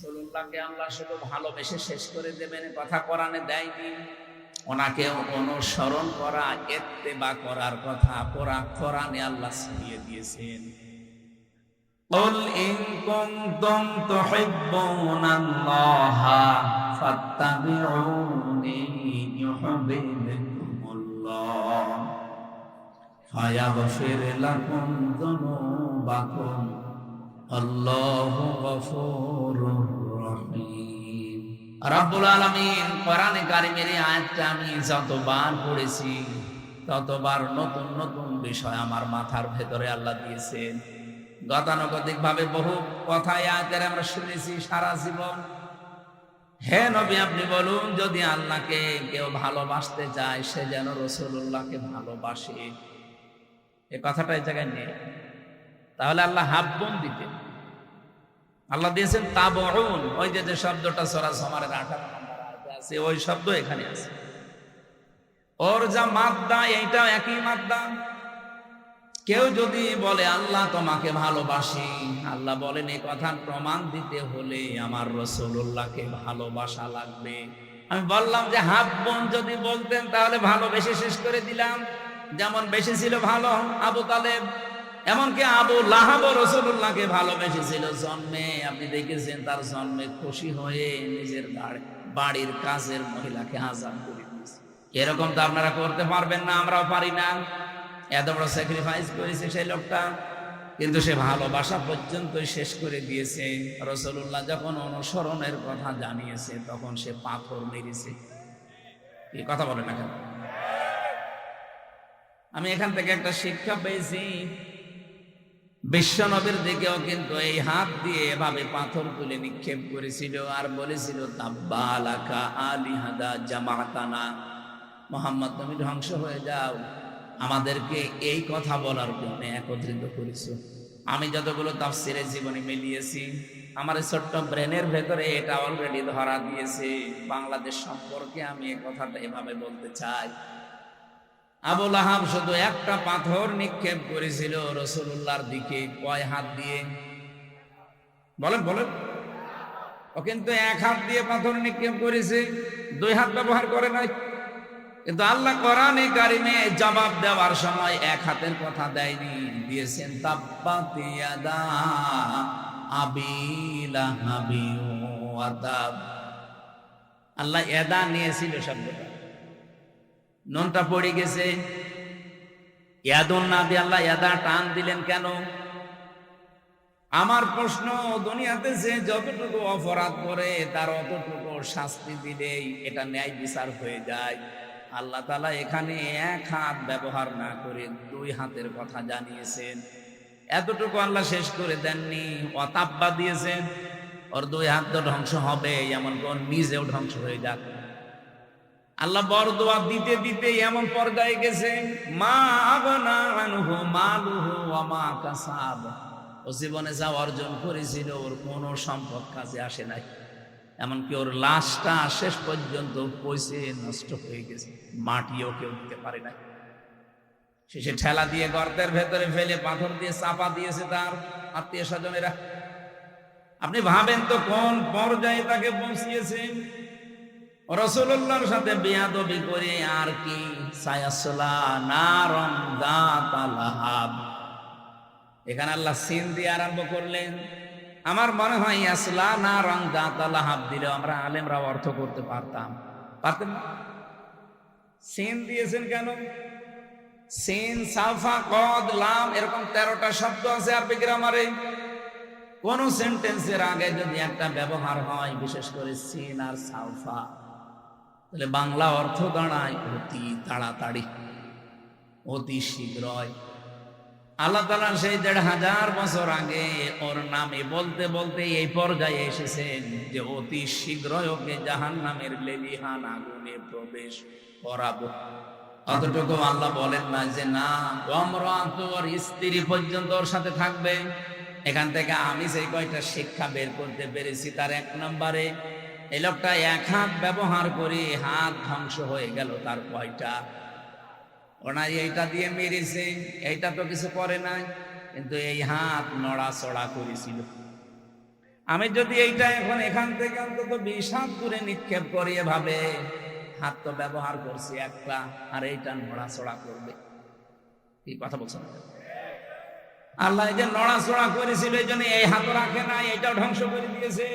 রাসূলুল্লাহকে আল্লাহ শুধু ভালোবেসে শেষ করে দেবেন কথা কোরআনে দেয়নি, ওনাকে অনুসরণ করা, ইত্তেবা করার কথা কোরআনে আল্লাহ শিখিয়ে দিয়েছেন। قل إن كنتم تحبون الله فاتبعوني يحببكم الله فيغفر لكم ذنوبكم الله غفور رحيم। রব্বুল আলামিন কোরআনে কারিমের এই আয়াতটা আমি যতবার পড়েছি ততবার নতুন নতুন বিষয় আমার মাথার ভেতরে আল্লাহ দিয়েছেন। গতানুগতিক ভাবে বহু কথা আয়াতের আমরা শুনেছি সারা জীবন। হে নবী, আপনি বলুন, যদি আল্লাহকে কেউ ভালোবাসতে চায় সে যেন রাসূলুল্লাহকে ভালোবাসে। এই কথাটা এই জায়গায় নেই, তাহলে আল্লাহ হাব্বুন দিতেন। আল্লাহ দিয়েছেন তাবউন, ওই যে শব্দটা সূরা জুমারের 18 নম্বর আয়াতে আছে, ওই শব্দ এখানে আছে। ওর যা মাদ্দা, এইটাও একই মাদ্দা। কেউ যদি বলে আল্লাহ তোমাকে ভালোবাসি, আল্লাহ বলেন এই কথার প্রমাণ দিতে হলে আমার রাসূলুল্লাহকে ভালোবাসা লাগবে। আমি বললাম যে হাব্বুন যদি বলতেন তাহলে ভালোবেসে শেষ করে দিলাম। যেমন বেশি ছিল ভালো আবু তালেব, এমনকি আবু লাহাব রাসূলুল্লাহকে ভালোবেসেছিল জন্মে। আপনি দেখেছেন তার জন্মে খুশি হয়ে নিজের বাড়ির কাজের মহিলাকে আযাদ করে দিয়েছে। এরকম তো আপনারা করতে পারবেন না, আমরাও পারি না। এত বড় স্যাক্রিফাইস করেছে সেই লোকটা, কিন্তু সে ভালোবাসা পর্যন্তই শেষ করে দিয়েছে। রাসূলুল্লাহ যখন অনুসরণের কথা জানিয়েছে তখন সে পাথর মেরেছে। এই কথা বলে না কেন? আমি এখান থেকে একটা শিক্ষা পেয়েছি, বিশ্বনবীর দিকেও কিন্তু এই হাত দিয়ে এভাবে পাথর তুলে নিক্ষেপ করেছিল আর বলেছিল তাব্বালাকা আলিহাদা জামাতানা, মুহাম্মদ তুমি ধ্বংস হয়ে যাও, আমাদেরকে এই কথা বলার জন্য একত্রিত করেছো। আমি যতগুলো তাফসীরের জীবনে মিলিয়েছি, আমার ছোট্ট ব্রেনের ভেতরে এটা অলরেডি ধরা দিয়েছে। বাংলাদেশ সম্পর্কে আমি এই কথাটা এভাবে বলতে চাই। আবু লাহাব শুধু একটা পাথর নিক্ষেপ করেছিল রাসূলুল্লাহর দিকে। কয় হাত দিয়ে বলেন বলেন? ও কিন্তু এক হাত দিয়ে পাথর নিক্ষেপ করেছে, দুই হাত ব্যবহার করে নাই। কিন্তু আল্লাহ কোরআনে কারিমে জবাব দেওয়ার সময় এক হাতের কথা দেয়নি, দিয়েছেন তাব্বাত ইয়াদা আবি লাহাবি ওয়া তাব। আল্লাহ ইয়াদা নিয়েছিল শব্দটা, নুনটা পড়ে গেছে। ইয়াদুন না দিয়ে আল্লাহ ইয়াদা টান দিলেন কেন? আমার প্রশ্ন, দুনিয়াতে যে যতটুকু অপরাধ করে তার অতটুকু শাস্তি দিলেই এটা ন্যায় বিচার হয়ে যায়। আল্লাহ তাআলা এখানে এক হাত ব্যবহার না করে দুই হাতের কথা জানিয়েছেন। এতটুকু আল্লাহ শেষ করে দেননি, অতাব্বা দিয়েছেন। ওর দুই হাত তো ধ্বংস হবে, এমন কোন নিজেও ধ্বংস হয়ে যাক। আল্লাহ বরদোয়া দিতে দিতে এমন পর্যায়ে গেছে, মা আগনা আনহু মালুহু ওয়া মা কাসাব। ও জীবনে যা অর্জন করেছিল ওর কোনো সম্পদ কাজে আসে নাই। এমনকি ওর লাশটা শেষ পর্যন্ত পচে নষ্ট হয়ে গেছে, মাটিও কেউ দিতে পারে না। শেষে ঠেলা দিয়ে গর্তের ভেতরে ফেলে পাথর দিয়ে চাপা দিয়েছে তার আত্মীয় স্বজনেরা। আপনি ভাবেন তো কোন পর্যায়ে তাকে পৌঁছিয়েছেন। রাসূলুল্লাহর সাথে বেয়াদবি করে আর কি, সায়াসলা নারন যাতা লাহাব। এখানে আল্লাহ সিন দিয়ে আরম্ভ করলেন। আমার মনে হয় ইয়াসলা নারন যাতা লাহাব দিলে আমরা আলেমরা অর্থ করতে পারতাম না। সিন দিয়েছেন কেন? সিন, সাফা, কদ, লাম এরকম 13টা শব্দ আছে আরবি গ্রামারে। কোন সেন্টেন্সের আগে যদি একটা ব্যবহার হয়, বিশেষ করে সিন আর সাফা, তাহলে বাংলা অর্থ দাঁড়ায় অতি তাড়াতাড়ি, অতি শীঘ্রই। আল্লাহ তাআলা সেই 1500 বছর আগে ওর নামে বলতে বলতে এই পর্যায়ে এসেছেন যে অতি শীঘ্রই ওকে জাহান্নামের লেলিহান আগুনে প্রবেশ করাবো। অতটুকু আল্লাহ বলেন না যে না, ওর স্ত্রী পর্যন্ত ওর সাথে থাকবে। এখান থেকে আমি যে কয়টা শিক্ষা বের করতে পেরেছি, তার 1 নম্বরে এই লোকটা এক হাত ব্যবহার করে হাত ধ্বংস হয়ে গেল। তার কয়টা? ওনার এইটা দিয়ে মেরেছে, এইটা তো কিছু করে নাই, কিন্তু এই হাত নড়াচড়া করেছিল। আমি যদি এইটা এখন এখান থেকে অন্তত 20 হাত দূরে নিক্ষেপ করি, এভাবে হাত তো ব্যবহার করছি একটা, আর এইটা নড়াচড়া করবে। কি কথা বলছেন? আল্লাহ যে নড়াচড়া করেছিল এই জন্য এই হাত রাখে নাই, এটাও ধ্বংস করে দিয়েছে।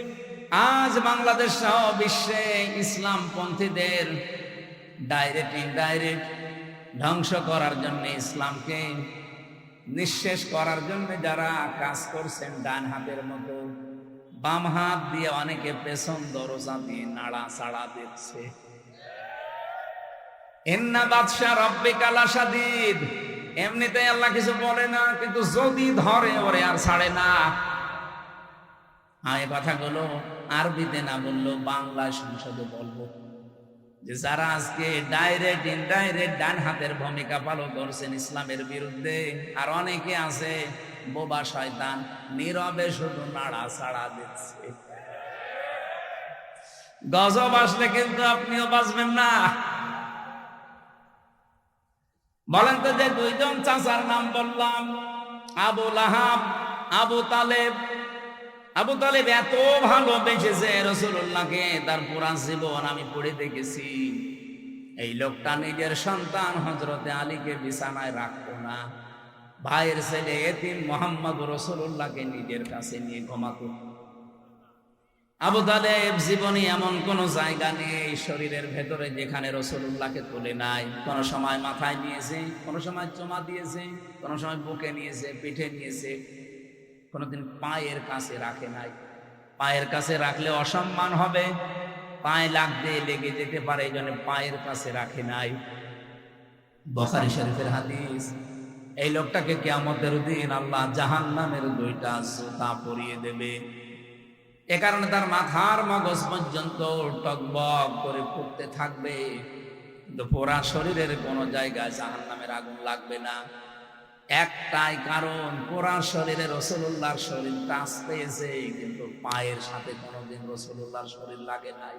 আজ বাংলাদেশ সহ বিশ্বে ইসলাম পন্থীদের ডাইরেক্ট ইনডাইরেক্ট ধ্বংস করার জন্য, ইসলামকে নিঃশেষ করার জন্য যারা কাজ করছেন, ডান হাতের মতো বাম হাত দিয়ে অনেকে পেছন দরজা দিয়ে নাড়া চাড়া দিচ্ছে। ইন্না বাদশা রব্বিকা লাশাদীদ। এমনিতে আল্লাহ কিছু বলে না, কিন্তু যদি ধরে ওরে আর ছাড়ে না। এই কথাগুলো আরবিতে না বললেও বাংলা সংসদে বলবো, যে যারা আজকে ডাইরেক্ট ইনডাইরেক্ট ডান হাতের ভূমিকা পালন করছেন ইসলামের বিরুদ্ধে, আর অনেকে আছে বোবা শয়তান, নীরবে শুধু নাড়া ছাড়া দিচ্ছে। গজব আসলে কিন্তু আপনিও বাঁচবেন না। বলেন তো, যে দুইজন চাচার নাম বললাম, আবু লাহাব, আবু তালেব। আবু তালেব এত ভালোবেসেছে রাসূলুল্লাহকে, তার পুরা জীবন আমি পড়ে দেখেছি। এই লোকটা নিজের সন্তান হযরতে আলীকে বিছানায় রাখতো না, ভাইয়ের ছেলে এতিম মুহাম্মদ রাসূলুল্লাহকে নিজের কাছে নিয়ে ঘুমাতো। আবু তালেব জীবনে এমন কোন জায়গা নেই শরীরের ভেতরে যেখানে রাসূলুল্লাহকে তুলে নাই। কোন সময় মাথায় নিয়েছে, কোন সময় চোমা দিয়েছে, কোন সময় বুকে নিয়েছে, পিঠে নিয়েছে, কোনদিন পায়ের কাছে রাখে নাই। পায়ের কাছে রাখলে অসম্মান হবে, পায়ে লাগতে লেগে যেতে পারে, এই জন্য পায়ের কাছে রাখে নাই। বুখারী শরীফের হাদিস। এই লোকটাকে কিয়ামতের দিন আল্লাহ জাহান্নামের 2টা জুতা পরিয়ে দেবে। এ কারণে তার মাথার মগজ পর্যন্ত টকবক করে ফুটতে থাকবে, কিন্তু পুরা শরীরের কোন জায়গায় জাহান্নামের আগুন লাগবে না। একটাই কারণ, পুরা শরীরে রাসূলুল্লাহর শরীর টাচ পেয়েছে, কিন্তু পায়ের সাথে কোনোদিন রাসূলুল্লাহর শরীর লাগে নাই।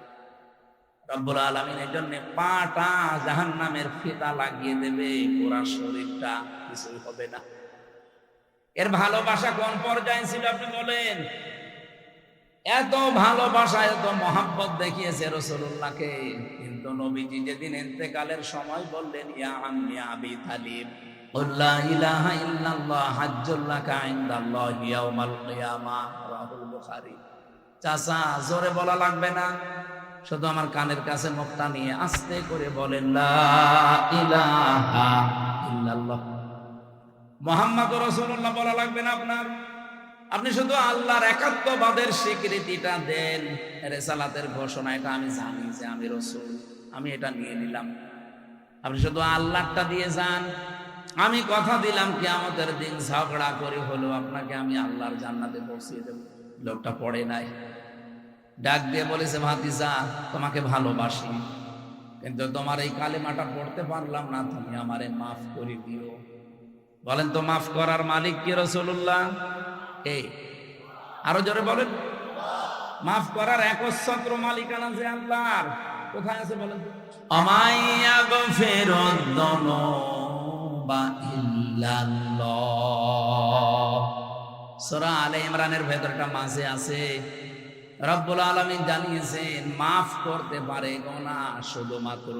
রব্বুল আলামিন এর জন্য পাটা জাহান্নামের ফিতা লাগিয়ে দেবে, পুরা শরীরটা কিছুই হবে না। এর ভালোবাসা কোন পর্যায়ে ছিল আপনি বলেন? এত ভালোবাসা, এত মহাব্বত দেখিয়েছে রাসূলুল্লাহকে। কিন্তু নবীজি যেদিন ইন্তেকালের সময় বললেন, ইয়া আম্মি আবি তালিব, লা ইলাহা ইল্লাল্লাহ হাজ্জুল লাকা ইনদাল্লাহি ইয়াউমাল কিয়ামাহ, রাহুল বুখারী। চাচা, জোরে বলা লাগবে না, শুধু আমার কানের কাছে মুখটা নিয়ে আস্তে করে বলেন, লা ইলাহা ইল্লাল্লাহ মুহাম্মাদুর রাসূলুল্লাহ বলা লাগবে না আপনার। আপনি শুধু আল্লাহর একাত্মবাদের স্বীকৃতিটা দেন, রিসালাতের ঘোষণা, এটা আমি জানি যে আমি রাসূল, আমি এটা নিয়ে নিলাম। আপনি শুধু আল্লাহটা দিয়ে যান, আমি কথা দিলাম কিয়ামতের দিন ঝগড়া করে হলো আপনাকে আমি আল্লাহর জান্নাতে পৌঁছিয়ে দেব। লোকটা পড়ে নাই, ডাক দিয়ে বলেছে, ভাতিজা তোমাকে ভালোবাসি, কিন্তু তোমার এই কালেমাটা পড়তে পারলাম না, তুমি আমারে মাফ করে দিও। বলেন তো, মাফ করার মালিক কি রাসূলুল্লাহ? আরো জোরে বলেন। মাফ করার একচ্ছত্র মালিকানা যে আল্লাহর, কোথায় আছে বলেন? আমায়াগফিরুদ যুনুবা ইল্লাল্লাহ। সূরা আলে ইমরানের ভেতরটা মাঝে আছে, রব্বুল আলামিন জানিয়েছেন মাফ করতে পারে গুনাহ শুধুমাত্র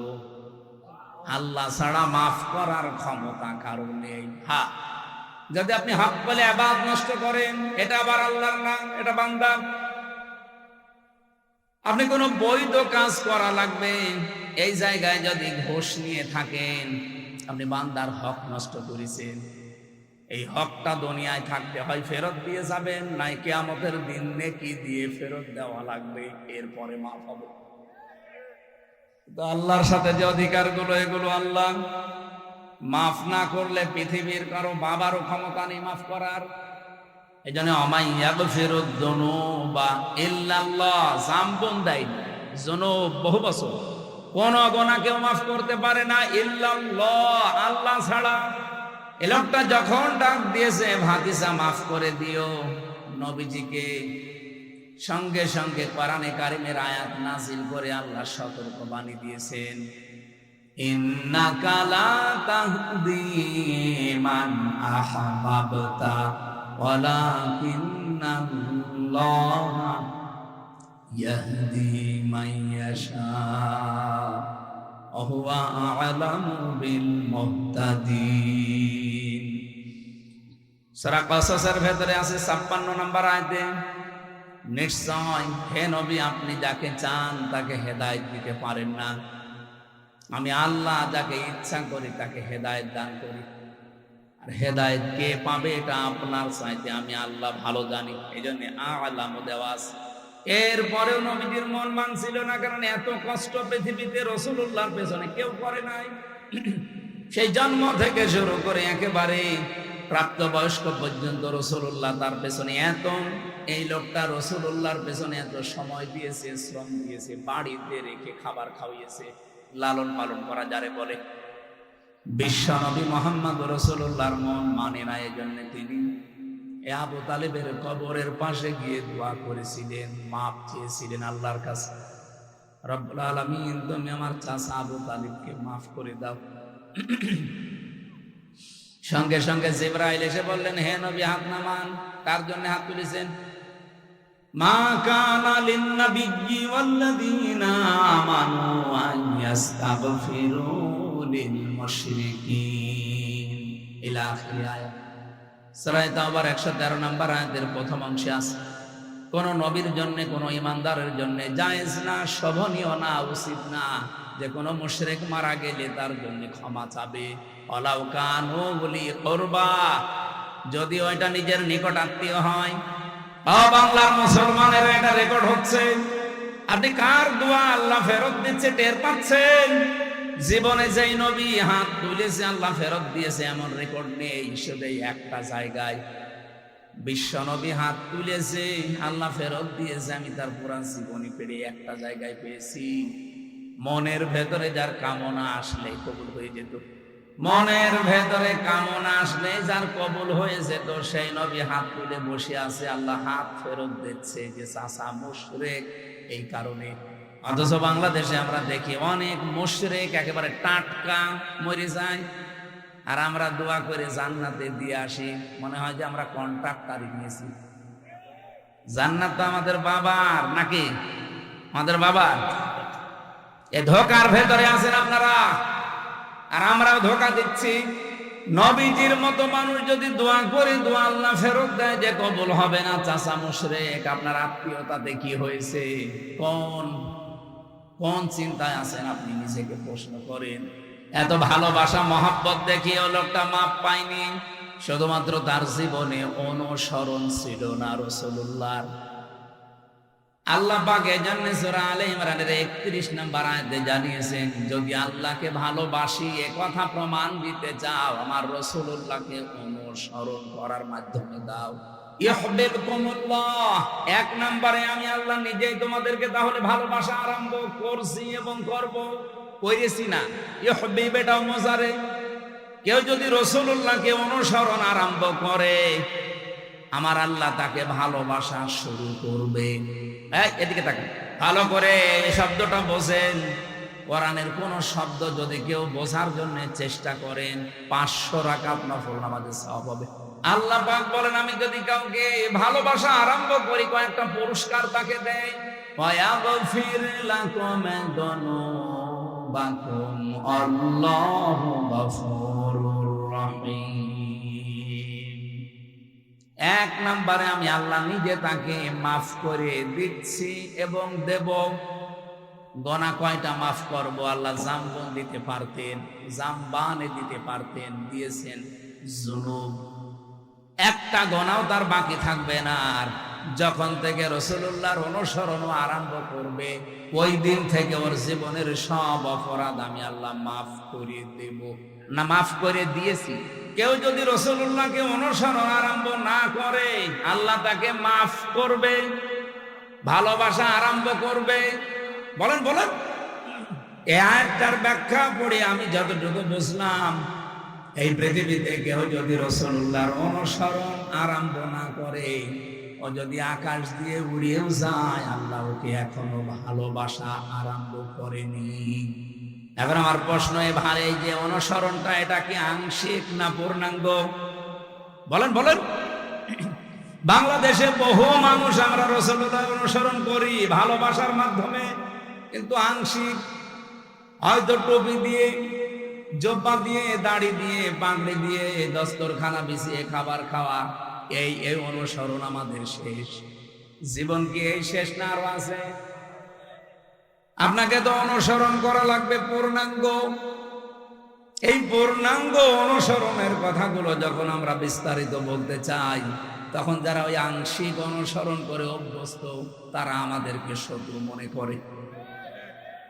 আল্লাহ ছাড়া, মাফ করার ক্ষমতা কারো নেই। হ্যাঁ, যদি আপনি হক বলে ইবাদত নষ্ট করেন, এটা আবার আল্লাহর না, এটা বান্দার। আপনি কোনো বৈধ কাজ করা লাগবে, এই জায়গায় যদি ঘুষ নিয়ে থাকেন, আপনি বান্দার হক নষ্ট করেছেন। এই হকটা দুনিয়ায় থাকতে হয় ফেরত দিয়ে যাবেন, নাই কিয়ামতের দিন নেকি দিয়ে ফেরত দেওয়া লাগবে, এরপরে মাফ হবে। তো আল্লাহর সাথে যে অধিকারগুলো, এগুলো আল্লাহ মাফ না করলে পৃথিবীর কারো বাবারও ক্ষমতা নেই মাফ করার। এই জন্য আমাইয়াগফিরুদ যুনুবা ইল্লাল্লাহ, জামবুন দাইন, যুনুব বহু বছর, কোন গুনাহ কেউ মাফ করতে পারে না ইল্লাল্লাহ, আল্লাহ ছাড়া। এই লোকটা যখন ডাক দিয়েছে, ভাতিজা মাফ করে দিও, নবীজিকে সঙ্গে সঙ্গে কোরআনে কারিমের আয়াত নাজিল করে আল্লাহ সতর্কবাণী দিয়েছেন, ইন্নাকা লা তাহদি মান আহবাবতা ওয়ালাকিন্নাল্লাহ আন্নাল্লাহ ইয়াহদি মান ইয়াশা ওয়া হুয়া আ'লামু বিল মুহতাদিন। সূরা কসসের ভেতরে আছে 56 নম্বর আয়াতে, নিশ্চয় হে নবী আপনি যাকে চান তাকে হেদায়েত দিতে পারেন না, আমি আল্লাহ যাকে ইচ্ছা করি তাকে হেদায়েত দান করি, আর হেদায়েত কে পাবে এটা আপনার চাইতে আমি আল্লাহ ভালো জানি। এই জন্য আ'লামু দেওয়া আছে। এরপরেও নবীজির মন মানছিল না, কারণ এত কষ্ট পৃথিবীতে রাসূলুল্লাহর পেছনে কেউ করে নাই। সেই জন্ম থেকে শুরু করে একেবারে প্রাপ্তবয়স্ক পর্যন্ত রাসূলুল্লাহ তার পেছনে এত, এই লোকটা রাসূলুল্লাহর পেছনে এত সময় দিয়েছে, শ্রম দিয়েছে, বাড়িতে রেখে খাবার খাওয়িয়েছে, লালন পালন করা যারে বলে। বিশ্বনবী মুহাম্মদ রাসূলুল্লাহর মন মানে না, এজন্য তিনি আবু তালেবের কবরের পাশে গিয়ে দোয়া করেছিলেন, মাপ চেয়েছিলেন আল্লাহর কাছে, রব্বুল আলামিন তুমি আমার চাচা আবু তালেবকে মাফ করে দাও। সঙ্গে সঙ্গে জিবরাইল এসে বললেন, হে নবী হাত নামান। কার জন্য হাত তুলেছেন? মা কানা লিন-নাবিয়্যি ওয়াল্লাযীনা আমানু আন ইস্তাগফিরু লিল মুশরিকিন ইলা আখির আয়াত। সূরা তাওবার 113 নম্বর আয়াতের প্রথম অংশে আছে, কোন নবীর জন্য, কোন ইমানদারের জন্য জায়েজ না, শোভনীয় না, উচিত না যে কোনো মুশরিক মারা গেলে তার জন্য ক্ষমা চাবে। ওয়ালাউ কানু উলি কুরবা, যদি ওইটা নিজের নিকট আত্মীয় হয়। বাংলার মুসলমানের এটা রেকর্ড হচ্ছে, আপনি কার দোয়া আল্লাহ ফেরত দিচ্ছে টের পাচ্ছেন? জীবনে যেই নবী হাত তুলেছে আল্লাহ ফেরত দিয়েছে এমন রেকর্ড নেই, শুধু একটা জায়গায় বিশ্ব নবী হাত তুলেছে আল্লাহ ফেরত দিয়েছে, আমি তার পুরা জীবনী পেরে একটা জায়গায় পেয়েছি। মনের ভেতরে যার কামনা আসলে কবুল হয়ে যেত, মনের ভেতরে কামনা আসলে যার কবুল হয়ে যেত, সেই নবী হাত তুলে বসে আছে, আল্লাহ হাত ফেরত দিচ্ছে যে চাচা মুশরিক এই কারণে। অথচ বাংলাদেশে আমরা দেখি অনেক মুশরিক একেবারে টাটকা মরে যায়, আর আমরা দোয়া করে জান্নাতে দিয়ে আসি, মনে হয় যে আমরা কন্ট্রাক্টারি নিয়েছি। জান্নাত তো আমাদের বাবার, নাকি আমাদের বাবার? এ ধোকার ভেতরে আছেন আপনারা, আর আমরাও ধোকা দিচ্ছি। নবীজির মতো মানুষ যদি দোয়া করে দোয়া আল্লাহ ফেরত দেয় যে কবুল হবে না, চাচা মুশরিক, আপনার আত্মীয়তাতে কি হয়েছে? কোন চিন্তায় আছেন আপনি নিজেকে প্রশ্ন করেন। এত ভালোবাসা মহব্বত দেখিয়ে লোকটা মাপ পায়নি, শুধুমাত্র তার জীবনে অনুসরণ ছিল না রাসূলুল্লাহর। আল্লাহ পাক এজন্য সূরা আলে ইমরানের 31 নম্বর আয়াতে জানিয়েছেন, যদি আল্লাহকে ভালোবাসি এ কথা প্রমাণ দিতে চাও, আমার রাসূলুল্লাহকে অনুসরণ করার মাধ্যমে দাও। ইউহিব্বুকুমুল্লাহ, এক নম্বরে আমি আল্লাহ নিজেই তোমাদেরকে তাহলে ভালোবাসা আরম্ভ করছি এবং করব, করেছি না। ইউহিব্বু এটাও মজারে, কেউ যদি রাসূলুল্লাহকে অনুসরণ আরম্ভ করে আমার আল্লাহ তাকে ভালোবাসা শুরু করবে। এদিকে তাকান ভালো করে, এই শব্দটা বোঝেন। কোরআনের কোন শব্দ যদি কেউ বোঝার জন্য চেষ্টা করেন 500 রাকাত নফল নামাজের সওয়াব হবে। আল্লাহ পাক বলেন, আমি যদি কাউকে ভালোবাসা আরম্ভ করি কয়েকটা পুরস্কার তাকে দেয়। ওয়ায়াগফির লাকুম যুনুবাকুম আল্লাহু গফুরুর রহিম। এক নম্বরে আমি আল্লাহ নিজে তাকে মাফ করে দিচ্ছি এবং দেব। গোনা কয়টা মাফ করব? আল্লাহ জামবন দিতে পারতেন, জামবানে দিতে পারতেন, দিয়েছেন জুনুব। একটা গোনাও তার বাকি থাকবে না। আর যখন থেকে রাসূলুল্লাহর অনুসরণ আরম্ভ করবে ওই দিন থেকে ওর জীবনের সব অপরাধ আমি আল্লাহ মাফ করে দেব, না মাফ করে দিয়েছি। কেউ যদি রাসূলুল্লাহকে অনুসরণ আরম্ভ না করে আল্লাহ তাকে মাফ করবে, ভালোবাসা আরম্ভ করবে। বলেন বলেন, এই আয়াতটার ব্যাখ্যা পড়ে আমি যতটুকু বুঝলাম, এই পৃথিবীতে কেউ যদি রাসূলুল্লাহর অনুসরণ আরম্ভ না করে, ও যদি আকাশ দিয়ে উড়িয়েও যায়, আল্লাহ ওকে এখনো ভালোবাসা আরম্ভ করেনি। এখন আমার প্রশ্ন ভাই, এই যে অনুসরণটা এটা কি আংশিক না পূর্ণাঙ্গ? বলেন বলেন। বাংলাদেশে বহু মানুষ আমরা রাসূলুল্লাহ অনুসরণ করি ভালোবাসার মাধ্যমে, কিন্তু আংশিক, হয়তো টুপি দিয়ে, জব্বা দিয়ে, দাড়ি দিয়ে, পাগড়ি দিয়ে, দস্তরখানা বিছিয়ে খাবার খাওয়া, এই অনুসরণ আমাদের শেষ। জীবন কি এই শেষ না আরো আছে? আপনাকে তো অনুসরণ করা লাগবে পূর্ণাঙ্গ। এই পূর্ণাঙ্গ অনুসরণের কথাগুলো যখন আমরা বিস্তারিত বলতে চাই, তখন যারা ওই আংশিক অনুসরণ করে অভ্যস্ত, তারা আমাদেরকে শত্রু মনে করে।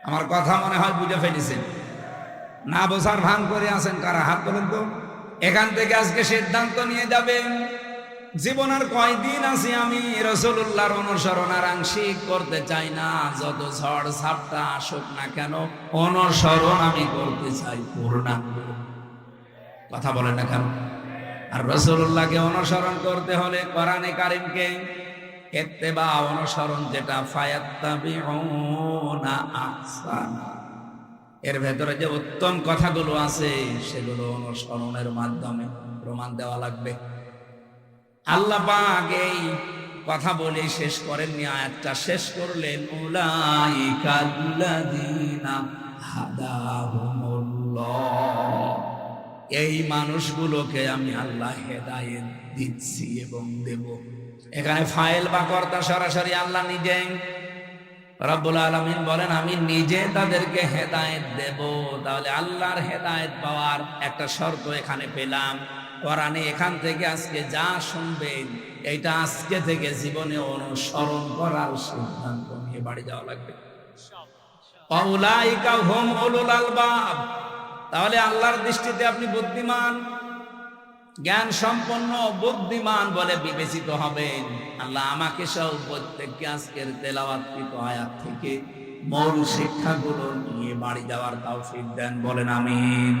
আমার কথা মনে হয় বুঝে ফেলেছেন। না বোঝার ভান করে আছেন কারা? হাত তোলেন তো। এখান থেকে আজকে সিদ্ধান্ত নিয়ে যাবেন, জীবন আর কয়দিন আছি আমি রাসূলুল্লাহর অনুসরণ আর আংশিক করতে চাই না। যত ঝড় ঝাপটা আসুক না কেন, অনুসরণ আমি করতে চাই পূর্ণাঙ্গ। কথা বলেন না কেন? আর রাসূলুল্লাহকে অনুসরণ করতে হলে কোরআনে কারীমকে ইত্তেবা, অনুসরণ, যেটা ফায়াত্তাবিউনা আহসানা, এর ভেতরে যে উত্তম কথাগুলো আছে সেগুলো অনুসরণের মাধ্যমে প্রমাণ দেওয়া লাগবে। আল্লাহ পাক এই কথা বলে শেষ করেননি, আয়াতটা শেষ করলেন উলাইকাল্লাযীনা হাদাহুমুল্লাহ, এই মানুষগুলোকে আমি আল্লাহ হেদায়েত দিচ্ছি এবং দেব। এখানে ফাইল বা কর্তা সরাসরি আল্লাহ নিজে। রব্বুল আলামিন বলেন আমি নিজে তাদেরকে হেদায়েত দেব। তাহলে আল্লাহর হেদায়েত পাওয়ার একটা শর্ত এখানে পেলাম। কোরআনে এখান থেকে আজকে যা শুনবেন, এটা আজকে থেকে জীবনে অনুসরণ করার সিদ্ধান্ত নিয়ে বাড়ি যাওয়া লাগবে। উলাইকা হুম উলুল আলবাব, তাহলে আল্লাহর দৃষ্টিতে আপনি বুদ্ধিমান, জ্ঞান সম্পন্ন, বুদ্ধিমান বলে বিবেচিত হবেন। আল্লাহ আমাকে সহ প্রত্যেককে আজকের তেলাওয়াতকৃত আয়াত থেকে মূল শিক্ষাগুলো নিয়ে বাড়ি যাওয়ার তৌফিক দেন, বলেন আমিন।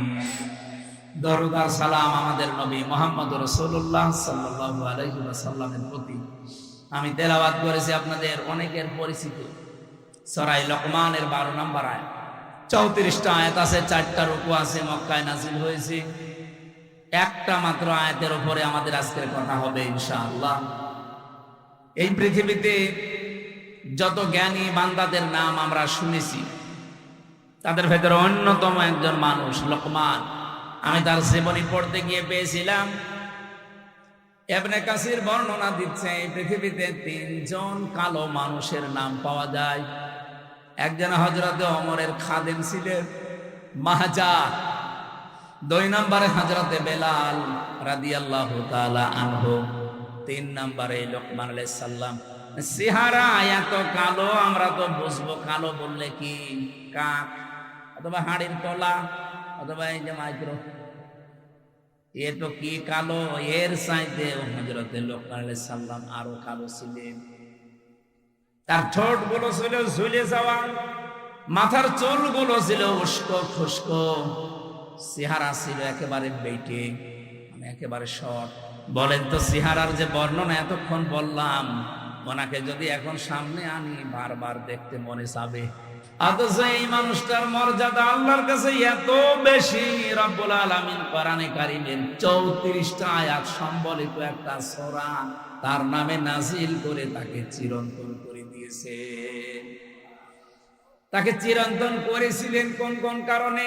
দরুদ আর সালাম আমাদের নবী মুহাম্মদ রাসূলুল্লাহ সাল্লাল্লাহু আলাইহি ওয়াসাল্লামের প্রতি। আমি তেলাওয়াত করেছি, আপনাদের অনেকের পরিচিত সূরা লোকমানের 12 নম্বর আয়াত। 34টা আয়াত আছে, 4টা রুকু আছে, মক্কায় নাযিল হয়েছে। একটা মাত্র আয়াতের উপরে আমাদের আজকের কথা হবে ইনশাআল্লাহ। এই পৃথিবীতে যত জ্ঞানী বান্দাদের নাম আমরা শুনেছি, তাদের ভেতরে অন্যতম একজন মানুষ লোকমান। আমি তার জীবনী পড়তে গিয়ে পেয়েছিলাম, ইবনে কাসির বর্ণনা দিচ্ছে এই পৃথিবীতে 3 জন কালো মানুষের নাম পাওয়া যায়। একজন হযরতে ওমরের খাদেম ছিলেন, মাহজা। 2 নম্বরে হযরতে বেলাল রাদিয়াল্লাহু তাআলা আনহু। 3 নম্বরে লোকমান আলাইহিস সালাম। চেহারা এত কালো, আমরা তো বুঝবো কালো বললে কি কাক অথবা হাড়ির তলা অথবা এই যে মাইক্রো, এ তো কি কালো। এর চাইতে হযরতে লোকমান আলাইহিস সালাম আরো কালো ছিলেন। তার ঠোঁট গুলো ছিল ঝুলে যাওয়া, মাথার চুল গুলো ছিল উস্কো খুস্কো, চেহারা ছিল একেবারে বেটে, মানে একেবারে শর্ট। বলেন তো চেহারার যে বর্ণনা এতক্ষণ বললাম, ওনাকে যদি এখন সামনে আনি বারবার দেখতে মনে চাবে। অথচ এই মানুষটার মর্যাদা আল্লাহর কাছে এত বেশি, রব্বুল আলামিন কোরআনে কারীমের 34টা আয়াত সম্বলিত একটা সূরা তার নামে নাজিল করে তাকে চিরন্তন করে দিয়েছে। তাকে চিরন্তন করেছিলেন কোন কোন কারণে?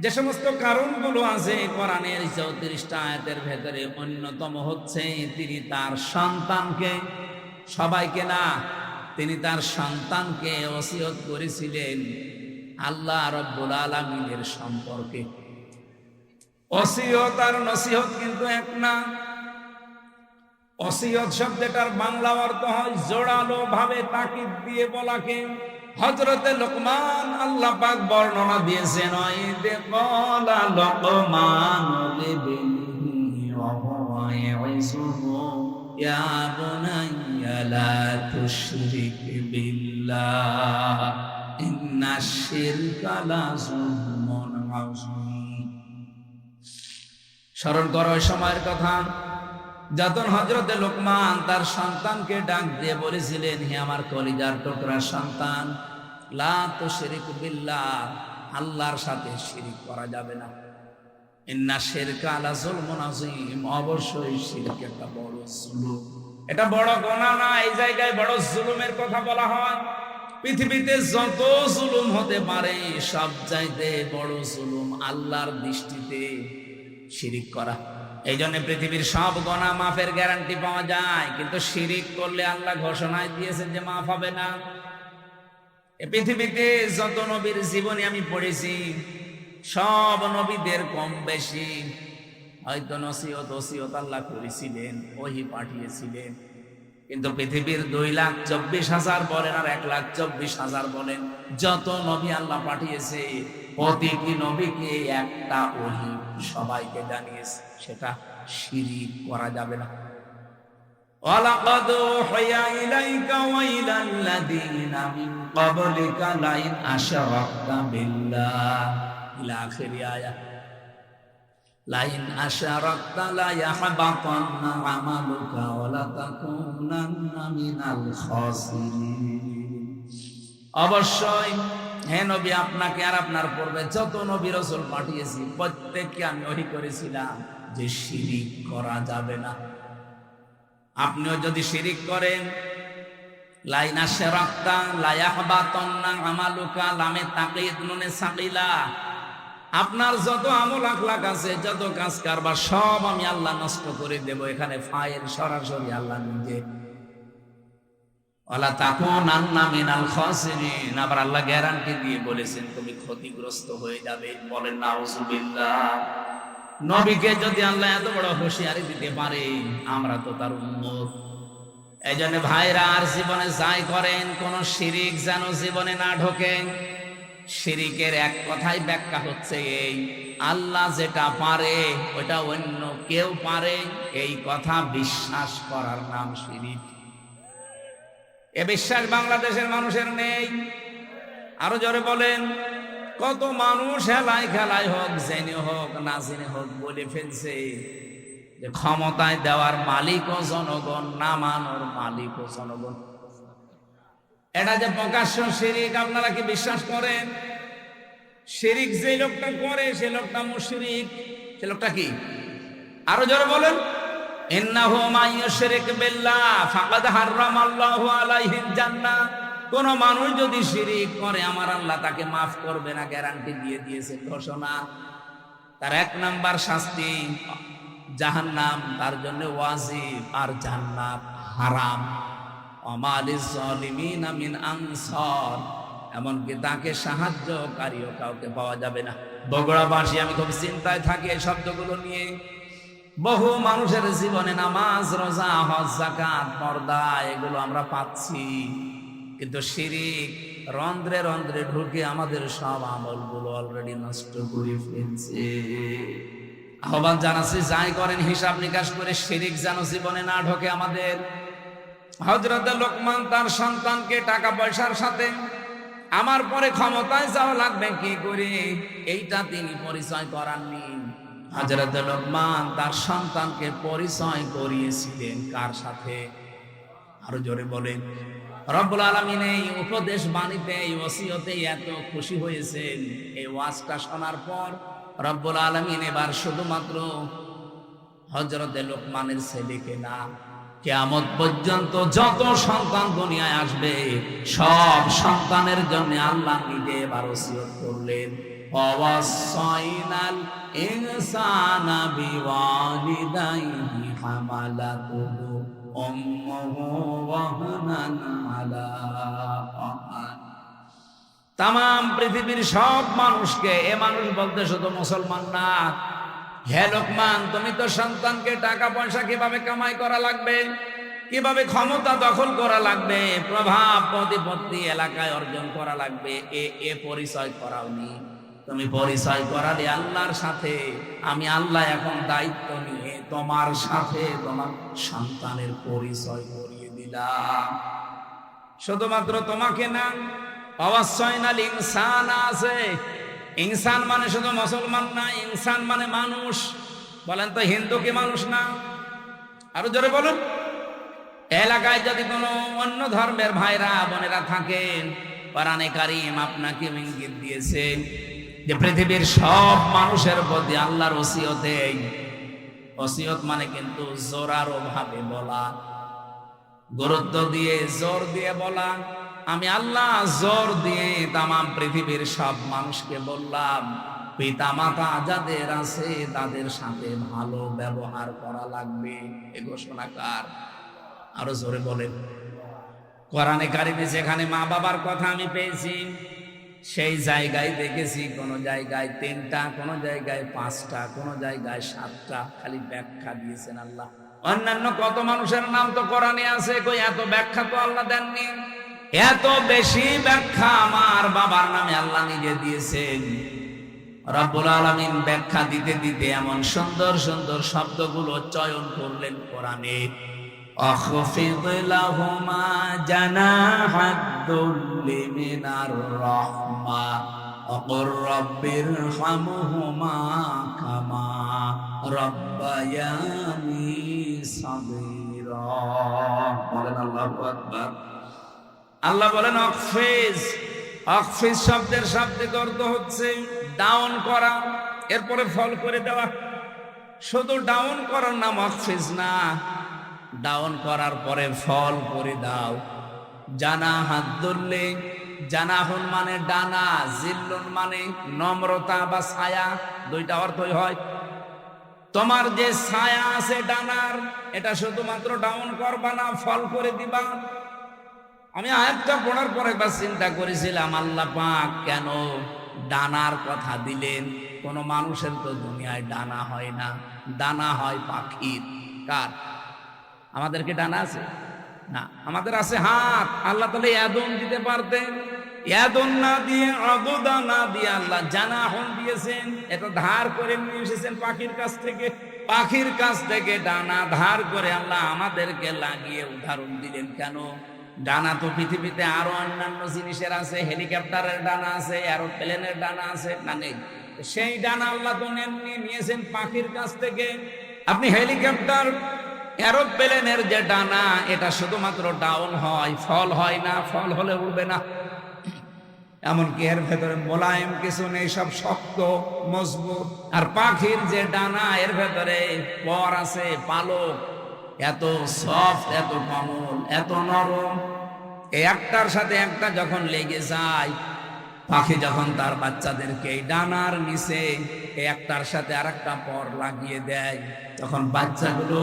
যে সমস্ত কারণগুলো আছে কোরআনের 34টা আয়াতের ভেতরে, অন্যতম হচ্ছে তিনি তার সন্তানকে, সবাইকে না, তিনি তার সন্তানকে ওসিয়ত করেছিলেন আল্লাহ রাব্বুল আলামিনের সম্পর্কে। ওসিয়ত আর নসিহত কিন্তু এক না। ওসিয়ত শব্দটার বাংলা অর্থ হয় জোড়ালো ভাবে তাকিদ দিয়ে বলাকে। হযরতে লোকমান আল্লাহ পাক বর্ণনা দিয়েছেন, ওয়াইদে ক্বালা লোকমান লিবনিহি ওয়া হুয়া ইয়াইযুহু ইয়া বুনাইয়া লা তুশরিক বিল্লাহ ইন্নাশ শিরকা লাযুলমুন আযীম। স্মরণ করো ওই সময়ের কথা যখন হযরতে লোকমান তার সন্তানকে ডাক দিয়ে বলেছিলেন, হে আমার কলিজার টুকরা সন্তান, লা তুশরিক বিল্লাহ, আল্লাহর সাথে শিরক করা যাবে না। ইন্নাশ শিরকা লাযুলমুন আযীম, অবশ্যই শিরক একটা বড় জুলুম। এটা বড় গুনাহ না, এই জায়গায় বড় জুলুমের কথা বলা হয়। পৃথিবীতে যত জুলুম হতে পারে সব চাইতে বড় জুলুম আল্লাহর দৃষ্টিতে শিরিক করা। এই জন্য পৃথিবীর সব গুনাহ মাফের গ্যারান্টি পাওয়া যায়, কিন্তু শিরিক করলে আল্লাহ ঘোষণায় দিয়েছেন যে মাফ হবে না। এই পৃথিবীতে যত নবীর জীবনী আমি পড়েছি, সব নবীদের কম বেশি হয়তো নসিহত আল্লাহ করেছিলেন, ওহী পাঠিয়েছিলেন, কিন্তু পৃথিবীর 2,24,000 বলেন আর 1,24,000 বলেন, যত নবী আল্লাহ পাঠিয়েছে প্রতিটি নবীকে একটা ওহী সবাইকে জানিয়েছে, সেটা শিরিক করা যাবে না। ওয়ালাকাদ উহিয়া ইলাইকা ওয়া ইলাল্লাযীনা মিন ক্বাবলিকা লাইন আশরাকতা বিল্লাহ ইলা আখিরি আয়াত। লাইন আশরাকতা লা ইয়াহবাতান্না আমালুকা ওয়া লা তাকুনান্না মিনাল খাসিরিন। অবশ্যই হে নবী, আপনাকে আর আপনার পূর্বে যত নবী রাসূল পাঠিয়েছি প্রত্যেককে আমি ওহী করেছিলাম যে শিরিক করা যাবে না। আপনিও যদি শিরিক করেন, লাইন আশরাকতা লা ইয়াহবাতান্না আমালুকা, লামে তাকয়ীদ নুনে সাকিলা, আপনার যত আমল আখলাক আছে, যত কাজ কারবার সব আমি আল্লাহ নষ্ট করে দেব। এখানে ফাইল সরাসরি আল্লাহ নিজে। ওয়ালা তাকুনান্না মিনাল খাসিরিন, আবার আল্লাহ গ্যারান্টি দিয়ে বলেছেন তুমি ক্ষতিগ্রস্ত হয়ে যাবে। বলেন নাউজুবিল্লাহ। নবীকে যদি আল্লাহ এত বড় হুঁশিয়ারি দিতে পারে, আমরা তো তার উম্মত। এই জন্য ভাইরা, আর জীবনে যাই করেন, কোন শিরিক যেন জীবনে না ঢোকে। শিরিকের এক কথাই ব্যাখ্যা হচ্ছে এই, আল্লাহ যেটা পারে ওটা অন্য কেউ পারে, এই কথা বিশ্বাস করার নাম শিরিক। এ বিশ্বাস বাংলাদেশের মানুষের নেই। আরো জোরে বলেন। কত মানুষ হেলায় খেলায় হোক, জেনে হোক না জেনে হোক, বলে ফেলছে যে ক্ষমতায় দেওয়ার মালিকও জনগণ, না মানোর মালিকও জনগণ। এটা যে প্রকাশ্য শিরিক, আপনারা কি বিশ্বাস করেন? শিরিক যে লোকটা করে সে লোকটা মুশরিক। সে লোকটা কি? আরো জোরে বলেন। ইন্নাহু মান ইউশরিক বিল্লাহ ফাকাদ হারামাল্লাহু আলাইহিল জান্নাহ। কোন মানুষ যদি শিরিক করে, আমার আল্লাহ তাকে মাফ করবে না, গ্যারান্টি দিয়ে দিয়েছে, ঘোষণা। তার 1 নাম্বার শাস্তি জাহান্নাম, তার জন্য ওয়াজিব, আর জান্নাত হারাম। ওয়ামালিজ জালিমিনা মিন আনসার, এমনকি তাকে সাহায্যকারীও কাউকে পাওয়া যাবে না। বগুড়াবাসী আমি খুব চিন্তায় থাকি এই শব্দগুলো নিয়ে। বহু মানুষের জীবনে নামাজ, রোজা, হজ, যাকাত, পর্দা এগুলো আমরা পাচ্ছি, কিন্তু শিরিক রন্ধ্রে রন্ধ্রে ঢুকে আমাদের সব আমলগুলো অলরেডি নষ্ট করে ফেলছে। আহ্বান জানাচ্ছি, যাই করেন হিসাব নিকাশ করে, শিরিক যেন জীবনে না ঢোকে আমাদের। হযরত লোকমান তার সন্তানকে টাকা পয়সার সাথে আমার পরে ক্ষমতায় যাওয়া লাগবে কি করে, এইটা তিনি পরিচয় করাননি। হযরত লোকমান তার সন্তানকে পরিচয় করিয়েছিলেন কার সাথে? আরো জোরে বলেন। রব্বুল আলামিন এই উপদেশ বাণীতে, এই ওসিয়তে এত খুশি হয়েছেন। এই ওয়াজটা শোনার পর রব্বুল আলামিন এবার শুধুমাত্র হযরত লোকমানের ছেলেকে না, কিয়ামত পর্যন্ত যত সন্তান দুনিয়ায় আসবে সব সন্তানের জন্য আল্লাহ নিজে এবার ওসিয়ত করলেন, ওয়াসাইনাল ইনসানা বিওয়ালিদাইহি হামালাতুহু উম্মুহু ওয়াহনান আলা ওয়াহন। তাম পৃথিবীর সব মানুষকে, এ মানুষ বলতে শুধু মুসলমান না, হে লোকমান, তুমি তো সন্তানকে টাকা পয়সা কিভাবে কামাই করা লাগবে, কিভাবে ক্ষমতা দখল করা লাগবে, প্রভাব প্রতিপত্তি এলাকায় অর্জন করা লাগবে, এ পরিচয় করাওনি। তুমি পরিচয় করালে আল্লাহর সাথে। আমি আল্লাহ এখন দায়িত্ব নিয়ে তোমার সাথে তোমার সন্তানের পরিচয় করিয়ে দিলাম। শুধুমাত্র তোমাকে না, ওয়াসাইনাল ইনসানা আছে। ইনসান মানে শুধু মুসলমান না, ইনসান মানে মানুষ। বলেন তো, হিন্দু কি মানুষ না? আরো জোরে বলুন। এলাকায় যদি কোনো অন্য ধর্মের ভাইরা বোনেরা থাকেন, কোরআনে কারীম আপনাকে ইঙ্গিত দিয়েছে যে পৃথিবীর সব মানুষের প্রতি আল্লাহর ওসিয়তে। ওসিয়ত মানে কিন্তু জোরালো ভাবে বলা, গুরুত্ব দিয়ে জোর দিয়ে বলা, আমি আল্লাহ জোর দিয়ে তামাম পৃথিবীর সব মানুষকে বললাম, পিতা মাতা যাদের আছে তাদের সাথে ভালো ব্যবহার করা লাগবে। এ ঘোষণা কার? আরো জোরে বলেন। কোরআনে কারিমে যেখানে মা বাবার কথা আমি পেয়েছি, সেই জায়গায় দেখেছি কোন জায়গায় 3টা, কোন জায়গায় 5টা, কোন জায়গায় 7টা, খালি ব্যাখ্যা দিয়েছেন আল্লাহ। অন্যান্য কত মানুষের নাম তো কোরআনে আছে, কই এত ব্যাখ্যা তো আল্লাহ দেননি। এত বেশি ব্যাখ্যা আমার বাবার নামে আল্লাহ নিজে দিয়েছেন। রব্বুল আলামিন ব্যাখ্যা দিতে দিতে এমন সুন্দর সুন্দর শব্দগুলো চয়ন করলেন কোরআনে। أخفض لهما جناح الذل من الرحمة وقل رب ارحمهما كما ربياني صغيرا। বলেন আল্লাহু আকবার। আল্লাহ বলেন অখফিজ। অখফিজ শব্দের শাব্দিক অর্থ হচ্ছে ডাউন করা, এরপরে ফল করে দেওয়া। শুধু ডাউন করার নাম অখফিজ না, ডাউন করার পরে ফল করে দাও। জানা হাত ধরলে, জানাহুন মানে ডানা, জিল্লুন মানে নম্রতা বা ছায়া, দুইটা অর্থই হয়। তোমার যে ছায়া আছে ডানার, এটা শুধুমাত্র ডাউন করবা না, ফল করে দিবা। আমি আয়াতটা পড়ার পরে একবার চিন্তা করেছিলাম, আল্লাহ পাক কেন ডানার কথা দিলেন? কোন মানুষের তো দুনিয়ায় ডানা হয় না, ডানা হয় পাখির। কার? আমাদেরকে ডানা আছে না, আমাদের আছে হাত। আল্লাহ তাহলে ইয়াদুন দিতে পারতেন, ইয়াদুন না দিয়ে, আদুদা না দিয়ে আল্লাহ জানাহুন দিয়েছেন। এটা ধার করে নিয়ে এসেছেন পাখির কাছ থেকে। পাখির কাছ থেকে ডানা ধার করে আল্লাহ আমাদেরকে লাগিয়ে উদাহরণ দিলেন। কেন? ডানা তো পৃথিবীতে আরো অন্যান্য জিনিসের আছে, হেলিকপ্টারের ডানা আছে, এরোপ্লেনের ডানা আছে না? নেই। সেই ডানা আল্লাহ তো নিয়েছেন পাখির কাছ থেকে। আপনি হেলিকপ্টার, এরোপ্লেনের যে ডানা, এটা শুধুমাত্র ডাউন হয়, ফল হয় না। ফল হলে উড়বে না। এমনকি এর ভেতরে মোলায়েম কিছু নেই, সব শক্ত মজবুত। আর পাখির যে ডানা, এর ভেতরে পর আছে, পালক, এত সফট, এত কোমল, এত নরম। একটার সাথে একটা যখন লেগে যায়, পাখি যখন তার বাচ্চাদেরকে এই ডানার নিচে একটার সাথে আর একটা পর লাগিয়ে দেয়, তখন বাচ্চাগুলো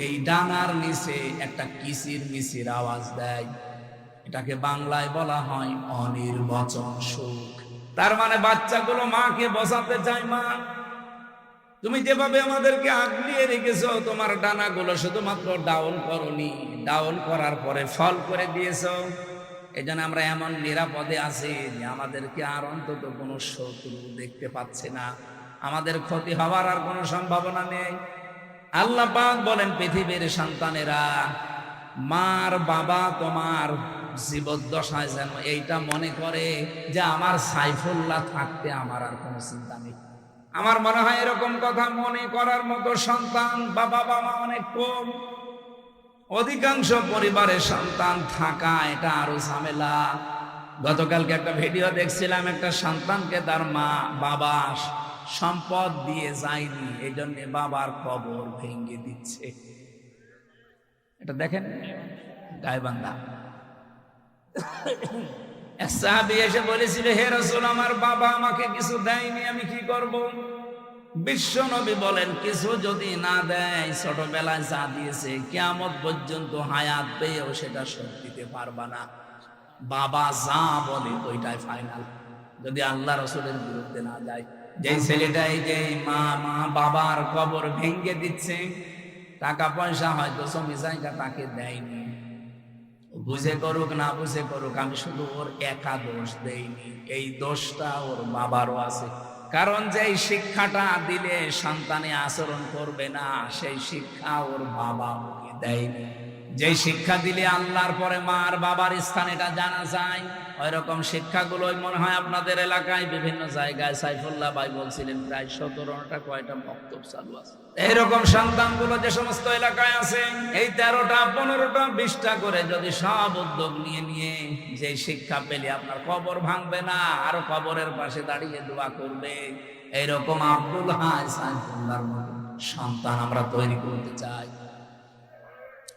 এই ডানার নিচে একটা কিচির মিচির আওয়াজ দেয়। এটাকে বাংলায় বলা হয় অনির্বচন সুখ। তার মানে বাচ্চাগুলো মাকে বসাতে চায়, মা তুমি যেভাবে আমাদেরকে আগলিয়ে রেখেছো, তোমার ডানাগুলো শুধুমাত্র ডাউন করনি, ডাউন করার পরে ফল করে দিয়েছো। এই জন্য আমরা এমন নিরাপদে আছি যে আমাদেরকে আর অন্তত কোনো শত্রু দেখতে পাচ্ছে না, আমাদের ক্ষতি হওয়ার আর কোনো সম্ভাবনা নেই। আল্লাহ পাক বলেন, পৃথিবীর সন্তানেরা, মার বাবা তোমার জীবদ্দশায় যেন এইটা মনে করে যে আমার সাইফুল্লাহ থাকতে আমার আর কোনো চিন্তা নেই। আমার মনে হয় এরকম কথা মনে করার মতো সন্তান বা বাবা মা অনেক কম। অধিকাংশ পরিবারের সন্তান থাকা এটা আরো ঝামেলা। গতকালকে একটা ভিডিও দেখছিলাম, একটা সন্তানকে তার মা বাবা সম্পদ দিয়ে যায়নি, এই জন্য বাবার কবর ভেঙে দিচ্ছে। এটা দেখেন গায়বান্ধা। এক সাহাবী এসে বলেছিল, হে রাসূল, আমার বাবা আমাকে কিছু দেয়নি, আমি কি করব? বিশ্ব নবী বলেন, কিছু যদি না দেয়, ছোটবেলায় যা দিয়েছে কিয়ামত পর্যন্ত হায়াত পেয়েও সেটা শোধ দিতে পারবা না। বাবা যা বলে ওইটাই ফাইনাল, যদি আল্লাহ রাসূলের বিরুদ্ধে না যায়। যেই ছেলেটাই যে মা বাবার কবর ভেঙে দিচ্ছে, টাকা পয়সা হয়তো জমি জায়গা তাকে দেয়নি, বুঝে করুক না বুঝে করুক, আমি শুধু ওর একা দোষ দেইনি, এই দোষটা ওর বাবারও আছে। কারণ যেই শিক্ষাটা দিলে সন্তানে আচরণ করবে না, সেই শিক্ষা ওর বাবা ওকে দেয়নি। যেই শিক্ষা দিলে আল্লাহর পরে মার বাবার স্থান এটা জানা যায়, ওই রকম শিক্ষাগুলোই মনে হয় আপনাদের এলাকায় বিভিন্ন জায়গায় সাইফুল্লাহ ভাই বলছিলেন প্রায় 17টা কয়টা বক্তব্য চালু আছে। এইরকম সন্তানগুলো যে সমস্ত এলাকায় আছে, এই 13টা 15টা 20টা করে যদি সব উদ্যোগ নিয়ে যে শিক্ষা পেলে আপনার কবর ভাঙবে না, আরো কবরের পাশে দাঁড়িয়ে দোয়া করবে, এইরকম আব্দুল হাই সাইফুল্লাহর মতো সন্তান আমরা তৈরি করতে চাই।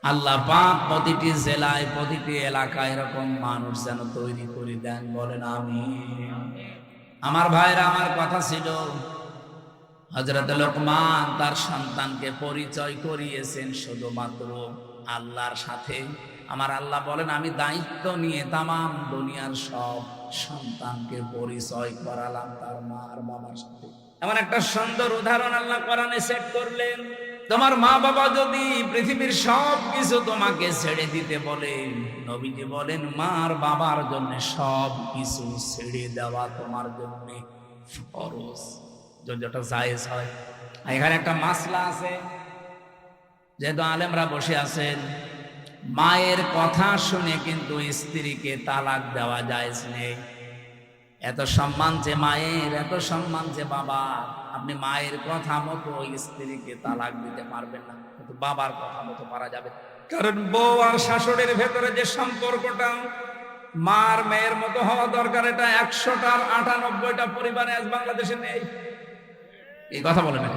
আল্লাহ পাক প্রতিটি জেলায় প্রতিটি এলাকায় এরকম মানুষ যেন তৈরি করে দেন, বলেন আমিন। আমার ভাইরা, আমার কথা ছিল হযরত লোকমান তার সন্তানকে পরিচয় করিয়েছেন শুধুমাত্র আল্লাহর সাথে। আমার আল্লাহ বলেন, আমি দায়িত্ব নিয়ে তামাম দুনিয়ার সব সন্তানকে পরিচয় করালাম তার মা আর বাবার সাথে। এমন একটা সুন্দর উদাহরণ আল্লাহ কোরআনে সেট করলেন। তোমার মা বাবা যদি পৃথিবীর সব কিছু তোমাকে ছেড়ে দিতে বলে, নবীজি বলেন মা আর বাবার জন্য সব কিছু ছেড়ে দেওয়া তোমার জন্য ফরজ, যেটা জায়েজ হয়। এখানে একটা মাসলা আছে, যেহেতু আলেমরা বসে আছেন, মায়ের কথা শুনে কিন্তু স্ত্রীকে তালাক দেওয়া জায়েজ নেই। এত সম্মান যে মায়ের, এত সম্মান যে বাবা, আপনি মায়ের কথা মতো স্ত্রীকে তালাক দিতে পারবেন না, কিন্তু বাবার কথা মতো পারা যাবে। কারণ বউ আর শাশুড়ির ভেতরে যে সম্পর্কটা মার মেয়ের মতো হওয়া দরকার, এটা 100টার 98টা পরিবারে আজ বাংলাদেশে নেই। এই কথা বলে না,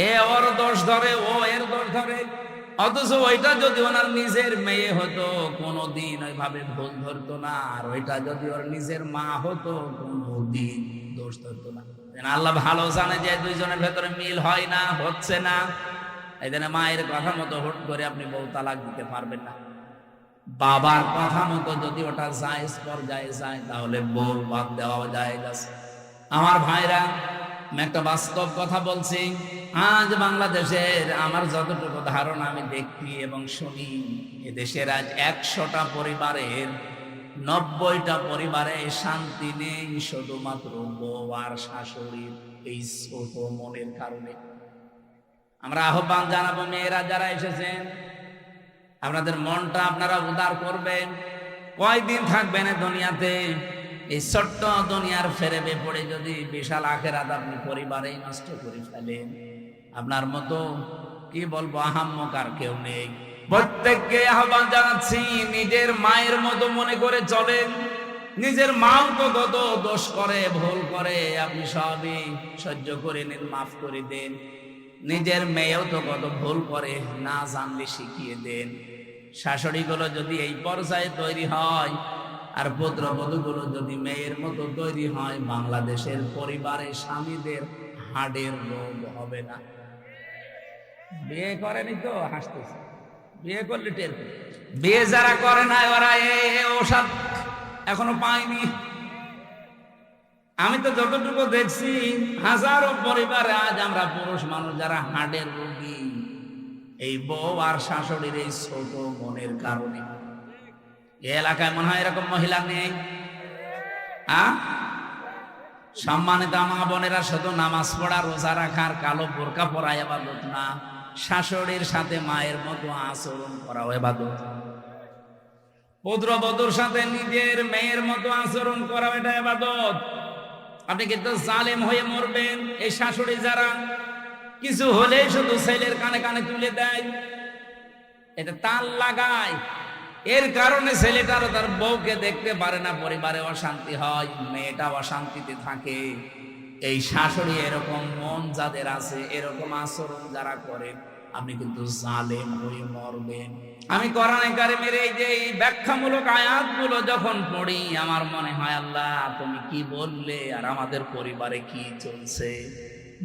এ ওর দোষ ধরে, ও এর দোষ ধরে, অথচ ওইটা যদি ওনার নিজের মেয়ে হতো কোনোদিন ওইভাবে ভুল ধরতো না, আর ওইটা যদি ওর নিজের মা হতো কোনোদিন দোষ ধরতো না। আল্লাহ ভালো জানে যে দুইজনের ভেতরে মিল হয় না, হচ্ছে না, এই জন্য মায়ের কথা মতো হুট করে আপনি বউ তালাক দিতে পারবেন না। বাবার কথা মতো যদি ওটা জায়েজ পর্যায়ে যায়, তাহলে বউ বাদ দেওয়া জায়েজ আছে। আমার ভাইরা, আমি একটা বাস্তব কথা বলছি। আজ বাংলাদেশের আমার যতটুকু ধারণা আমি দেখি এবং শুনি, এদেশের আজ 100টা পরিবারের 90টা পরিবারে শান্তি নেই, শুধুমাত্র বউ আর শাশুড়ির এই ছোট মনের কারণে। আমরা আহ্বান জানাবো, মেয়েরা যারা এসেছেন, আপনাদের মনটা আপনারা উদার করবেন। কয়দিন থাকবেন দুনিয়াতে? এই ছোট্ট দুনিয়ার ফেরেবে পড়ে যদি বিশাল আখেরাত আপনি পরিবারেই নষ্ট করে ফেলেন, আপনার মতো কি বলবো আহাম্মক আর কেউ নেই। প্রত্যেককে আহ্বান জানাচ্ছি, নিজের মায়ের মতো মনে করে চলেন। নিজের মাও তো কত দোষ করে, ভুল করে, আপনি সবই সহ্য করে নিন, মাফ করে দেন। নিজের মেয়েও তো কত ভুল করে, না জানলে শিখিয়ে দেন। শাশুড়িগুলো যদি এই পর্যায়ে তৈরি হয়, আর পুত্রবধূগুলো যদি মেয়ের মতো তৈরি হয়, বাংলাদেশের পরিবারে স্বামীদের হাড়ের রোগ হবে না। বিয়ে করেনি তো হাসতেছে, বিয়ে করলে টের পেয়ে। বিয়ে যারা করে না, ওরা ওষুধ এখনো পায়নি। আমি তো যতটুকু দেখছি, হাজারো পরিবারে আজ আমরা পুরুষ মানুষ যারা হাড়ের রোগী, এই বউ আর শাশুড়ির এই ছোট মনের কারণে। এই এলাকায় মনে হয় এরকম মহিলা নেই। সম্মানিত মা বোনেরা, শুধু নামাজ পড়া, রোজা রাখার, কালো বোরকা পরা ইবাদত না, শাশুড়ির সাথে মায়ের মতো আচরণ করাও ইবাদত। পুত্রবধূর সাথে নিজের মেয়ের মতো আচরণ করাও এটা ইবাদত। আপনি কিন্তু জালেম হয়ে মরবেন। এই শাশুড়ি যারা কিছু হলে শুধু ছেলের কানে কানে তুলে দেয়, এটা তাল লাগায়, এর কারণে ছেলেটারও তার বউকে দেখতে পারে না, পরিবারে অশান্তি হয়, মেয়েটা অশান্তিতে থাকে। এই শাশুড়ি এরকম মন যাদের আছে, এরকম আচরণ যারা করে, আপনি কিন্তু জালেম হয়ে মরবেন। আমি কোরআনে কারিমের এই যে ব্যাখ্যামূলক আয়াতগুলো যখন পড়ি, আমার মনে হয় আল্লাহ তুমি কি বললে আর আমাদের পরিবারে কি চলছে।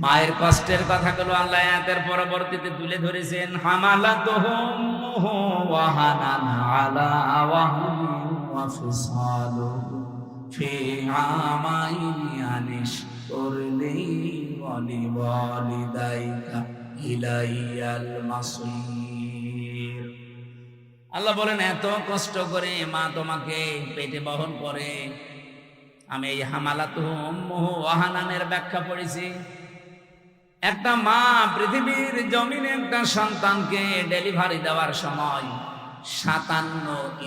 মায়ের কষ্টের কথাগুলো আল্লাহ আয়াতের পরবর্তীতে তুলে ধরেছেন। হামালাতুহু উম্মুহু ওয়াহানান আলা ওয়াহনিন ওয়া ফিসালুহু ফি আমাইনি আনিশকুর লি ওয়া লিওয়ালিদাইকা ইলাইয়াল মাসির। আল্লাহ বলেন, এত কষ্ট করে মা তোমাকে পেটে বহন করে। আমি এই হামালাতুহু উম্মুহু ওয়াহানানের ব্যাখ্যা পড়েছি। একটা মা পৃথিবীর জমিনে একটা সন্তানকে ডেলিভারি দেওয়ার সময় 57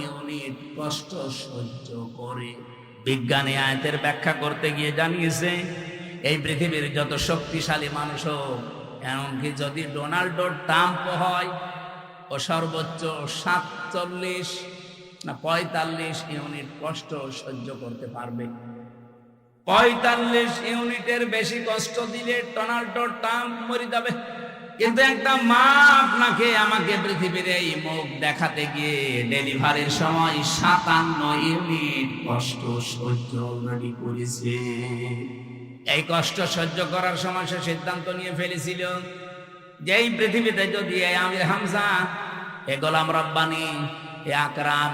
ইউনিট কষ্ট সহ্য করে। বিজ্ঞানী আয়াতের ব্যাখ্যা করতে গিয়ে জানিয়েছে, এই পৃথিবীর যত শক্তিশালী মানুষ হোক, এমনকি যদি ডোনাল্ড ট্রাম্প হয়, ও সর্বোচ্চ 47 না 45 ইউনিট কষ্ট সহ্য করতে পারবে। 45 ইউনিটের বেশি কষ্ট দিলে ডোনাল্ড ট্রাম্প মরে যাবে। কিন্তু একটা মা আপনাকে আমাকে পৃথিবীর এই মুখ দেখাতে গিয়ে ডেলিভারির সময় 57 ইউনিট কষ্ট সহ্য অলরেডি করেছে। এই কষ্ট সহ্য করার সময় সে সিদ্ধান্ত নিয়ে ফেলেছিল যে এই পৃথিবীতে যদি এই আমির হামজা, এ গোলাম রব্বানি, এ আকরাম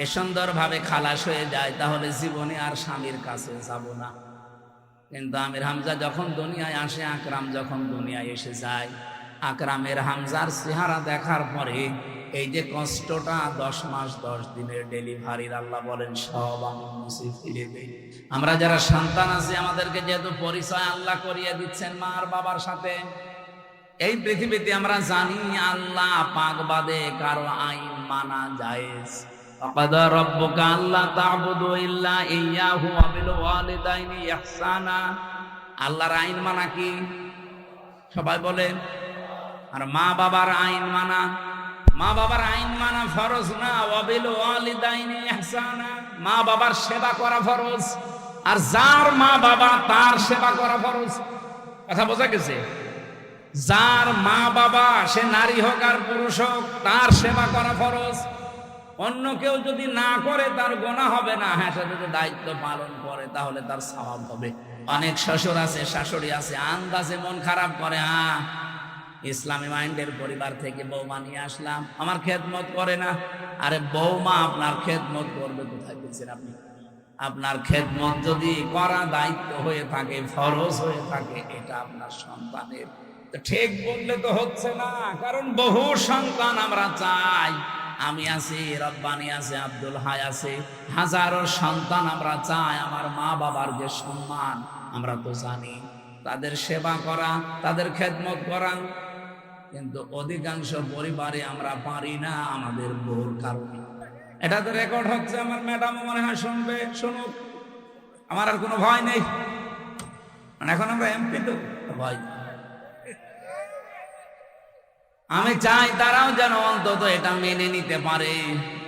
এ সুন্দরভাবে খালাস হয়ে যায় তাহলে জীবনে আর স্বামীর কাছে যাব না। কিন্তু আমির হামজা যখন দুনিয়ায় আসে, আকরাম যখন দুনিয়ায় এসে যায়, আকরামের হামজার চেহারা দেখার পরে এই যে কষ্টটা 10 মাস 10 দিনের ডেলিভারির, আল্লাহ বলেন সব আমি মুছে ফেলে দেই। আমরা যারা সন্তান আছি আমাদেরকে যেহেতু পরিচয় আল্লাহ করিয়ে দিচ্ছেন মা আর বাবার সাথে, এই পৃথিবীতে আমরা জানি আল্লাহ পাক বাদে কারো আইন মানা জায়েজ। ওয়াকাদা রাব্বুকা আল্লা তা'বুদু ইল্লা ইয়্যাহু ওয়া বিল ওয়ালিদাইনি ইহসানা। আল্লাহর আইন মানা কি? সবাই বলেন। আর মা বাবার আইন মানা, মা বাবার আইন মানা ফরজ না। ওয়া বিল ওয়ালিদাইনি ইহসানা, মা বাবার সেবা করা ফরজ। আর যার মা বাবা তার সেবা করা ফরজ। কথা বোঝা গেছে? যার মা বাবা, সে নারী হোক আর পুরুষ হোক, তার সেবা করা ফরজ। অন্য কেউ যদি না করে তার গুনাহ হবে না, হ্যাঁ সে যদি দায়িত্ব পালন করে তাহলে তার সওয়াব হবে। অনেক শ্বশুর আছে, শাশুড়ি আছে, আন্দাজে মন খারাপ করে, হ্যাঁ ইসলামী মাইন্ডের পরিবার থেকে বৌমা নিয়ে আসলাম, আমার খেদমত করে না। আরে বৌমা আপনার খেদমত করবে কোথায় পেয়েছেন আপনি? আপনার খেদমত যদি করা দায়িত্ব হয়ে থাকে, ফরজ হয়ে থাকে, এটা আপনার সন্তানের। ঠিক বললে তো হচ্ছে না, কারণ বহু সন্তান আমরা চাই। আমি আছি, রব্বানি আছে, আব্দুল হাই আছে, হাজারো সন্তান আমরা চাই আমার মা বাবার যে সম্মান, আমরা তো জানি তাদের সেবা করা, তাদের খেদমত করা। কিন্তু অধিকাংশ পরিবারে আমরা পারি না আমাদের বউর কারণে। এটা তো রেকর্ড হচ্ছে, আমার ম্যাডাম মনে হয় শুনবে, শুনুক, আমার আর কোনো ভয় নেই। এখন আমরা এমপি তো ভয়। আমি চাই তারাও যেন অন্তত এটা মেনে নিতে পারে।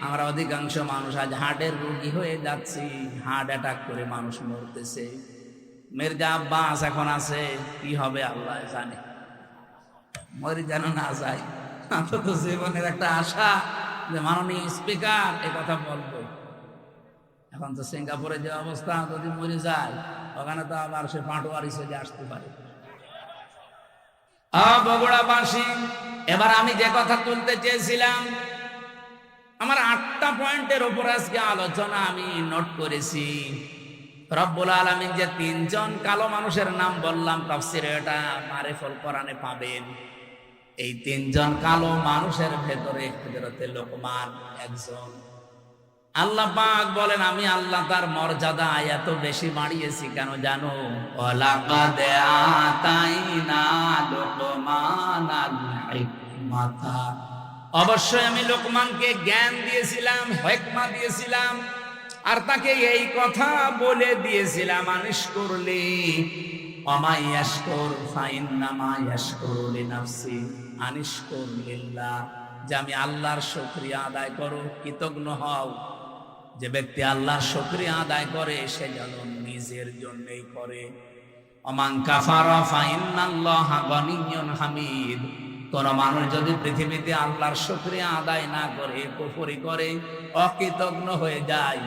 আমরা অধিকাংশ মানুষ আজ হার্টের রোগী হয়ে যাচ্ছি, হার্ট অ্যাটাক করে মানুষ মরতেছে। মির্জা আব্বাস এখন আছে, কি হবে আল্লাহ জানে, মরি যেন না যায়। অন্তত জীবনের একটা আশা যে মাননীয় স্পিকার এ কথা বলবো। এখন তো সিঙ্গাপুরে যে অবস্থা, যদি মরে যায় ওখানে তো আবার সে পাটোয়ারি সেজে আসতে পারে। বগুড়াবাসী, এবার আমি যে কথা তুলতে চেয়েছিলাম, আমার 8টা পয়েন্টের উপর আজকে আলোচনা আমি নোট করেছি। রব্বুল আলামিন যে 3 জন কালো মানুষের নাম বললাম তাফসীরে, এটা মারিফুল কোরআনে পাবেন। এই 3 জন কালো মানুষের ভেতরে হযরতে লোকমান একজন। আল্লাহ পাক বলেন আমি আল্লাহ তার মর্যাদা এত বেশি বাড়িয়েছি কেন জানো? ওয়ালাকাদ আতাইনা লোকমানাল হিকমাতা, অবশ্যই আমি লোকমানকে জ্ঞান দিয়েছিলাম, হিকমত দিয়েছিলাম, আর তাকে এই কথা বলে দিয়েছিলাম আনিশকুরলি ওয়ামা ইয়াশকুর ফাইন্নামা ইয়াশকুরু লিনাফসি, আনিশকুর লিল্লাহ, যে আমি আল্লাহর শুকরিয়া আদায় করো, কৃতজ্ঞ হও। যে ব্যক্তি আল্লাহর শুকরিয়া আদায় করে সে যেন নিজের জন্যই করে। ওমান কাফারা ফাইন্নাল্লাহা গনিয়্যুন হামিদ, কোন মানুষ যদি পৃথিবীতে আল্লাহর শুকরিয়া আদায় না করে, কুফরি করে, অকৃতজ্ঞ হয়ে যায়,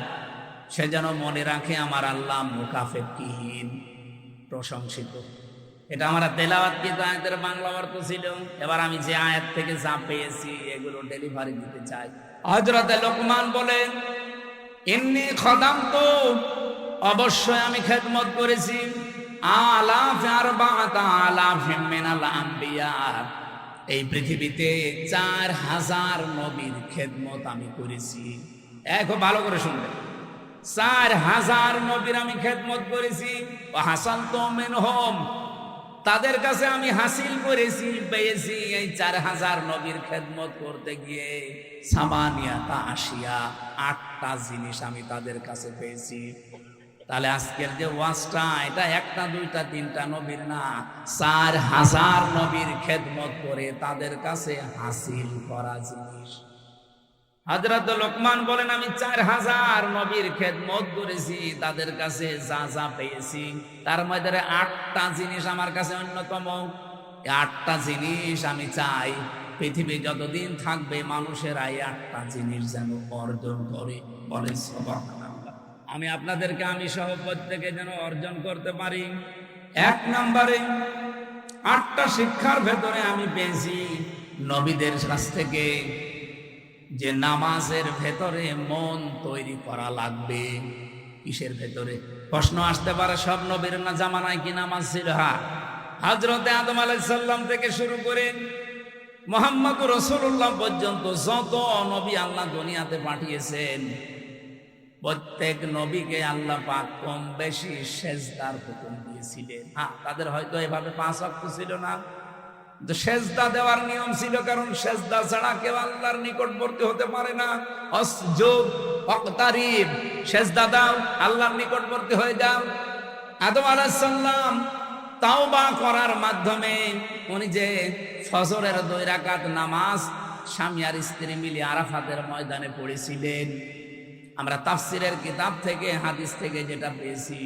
সে যেন মনে রাখে আমার আল্লাহ মুকাফেকিহীন, প্রশংসিত। এটা আমরা তেলাওয়াতকৃত আয়াতের বাংলা অর্থ ছিল। এবার আমি যে আয়াত থেকে যা পেয়েছি এগুলো ডেলিভারি দিতে চাই। হযরতে লোকমান বলেন ইন্নী খাদামতু, অবশ্যই আমি খেদমত করেছি, আলাফ আরবাআতা আলাফিম মিনাল আম্বিয়া, এই পৃথিবীতে 4000 নবীর খেদমত আমি করেছি। দেখো ভালো করে শুনবে, 4000 নবীর আমি খেদমত করেছি। ওয়া হাসালতু মিনহুম, তাদের কাছে আমি হাসিল করেছি, পেয়েছি এই 4000 নবীর খেদমত করতে গিয়ে সামানিয়াতা আশিয়া, 8টা জিনিস আমি তাদের কাছে পেয়েছি। তাহলে আজকের যে ওয়াজটা, এটা 1টা 2টা 3টা নবীর না, 4000 নবীর খেদমত করে তাদের কাছে হাসিল করা জিনিস। হযরত লোকমান বলেন আমি 4000 নবীর খেদমত করেছি, তাদের কাছে যা যা পেয়েছি তার মধ্যে 8টা জিনিস আমার কাছে অন্যতম। 8টা জিনিস আমি চাই পৃথিবী যতদিন থাকবে মানুষেরা এই 8টা জিনিস যেন অর্জন করে। বলেন সুবহানাল্লাহ। আমি আপনাদেরকে আমি সহ প্রত্যেকে যেন অর্জন করতে পারি। 1 নম্বরে 8টা শিক্ষার ভেতরে আমি পেয়েছি নবীদের কাছ থেকে যে নামাজের ভেতরে মন তৈরি করা লাগবে। কিসের ভেতরে? প্রশ্ন আসতে পারে, সব নবীর না জামানায় কি নামাজ ছিল? হ্যাঁ, হযরতে আদম আলাইহিস সালাম থেকে শুরু করে মুহাম্মদ রাসূলুল্লাহ পর্যন্ত যত নবী আল্লাহ দুনিয়াতে পাঠিয়েছেন প্রত্যেক নবীকে আল্লাহ পাক কম বেশি সেজদার হুকুম দিয়েছিলেন। হ্যাঁ, তাদের হয়তো এভাবে 5 ওয়াক্ত ছিল না, তো সেজদা দেওয়ার নিয়ম ছিল, কারণ সেজদা ছাড়া কেউ আল্লাহর নিকটবর্তী হতে পারে না। আসজুদ ওয়াক্তারিব, সেজদা দাও, আল্লাহর নিকটবর্তী হয়ে যাও। আদম আলাইহিস সালাম তাওবা করার মাধ্যমে উনি যে ফজরের 2 রাকাত নামাজ স্বামী আর স্ত্রী মিলে আরাফাতের ময়দানে পড়েছিলেন, আমরা তাফসিরের কিতাব থেকে হাদিস থেকে যেটা পেয়েছি,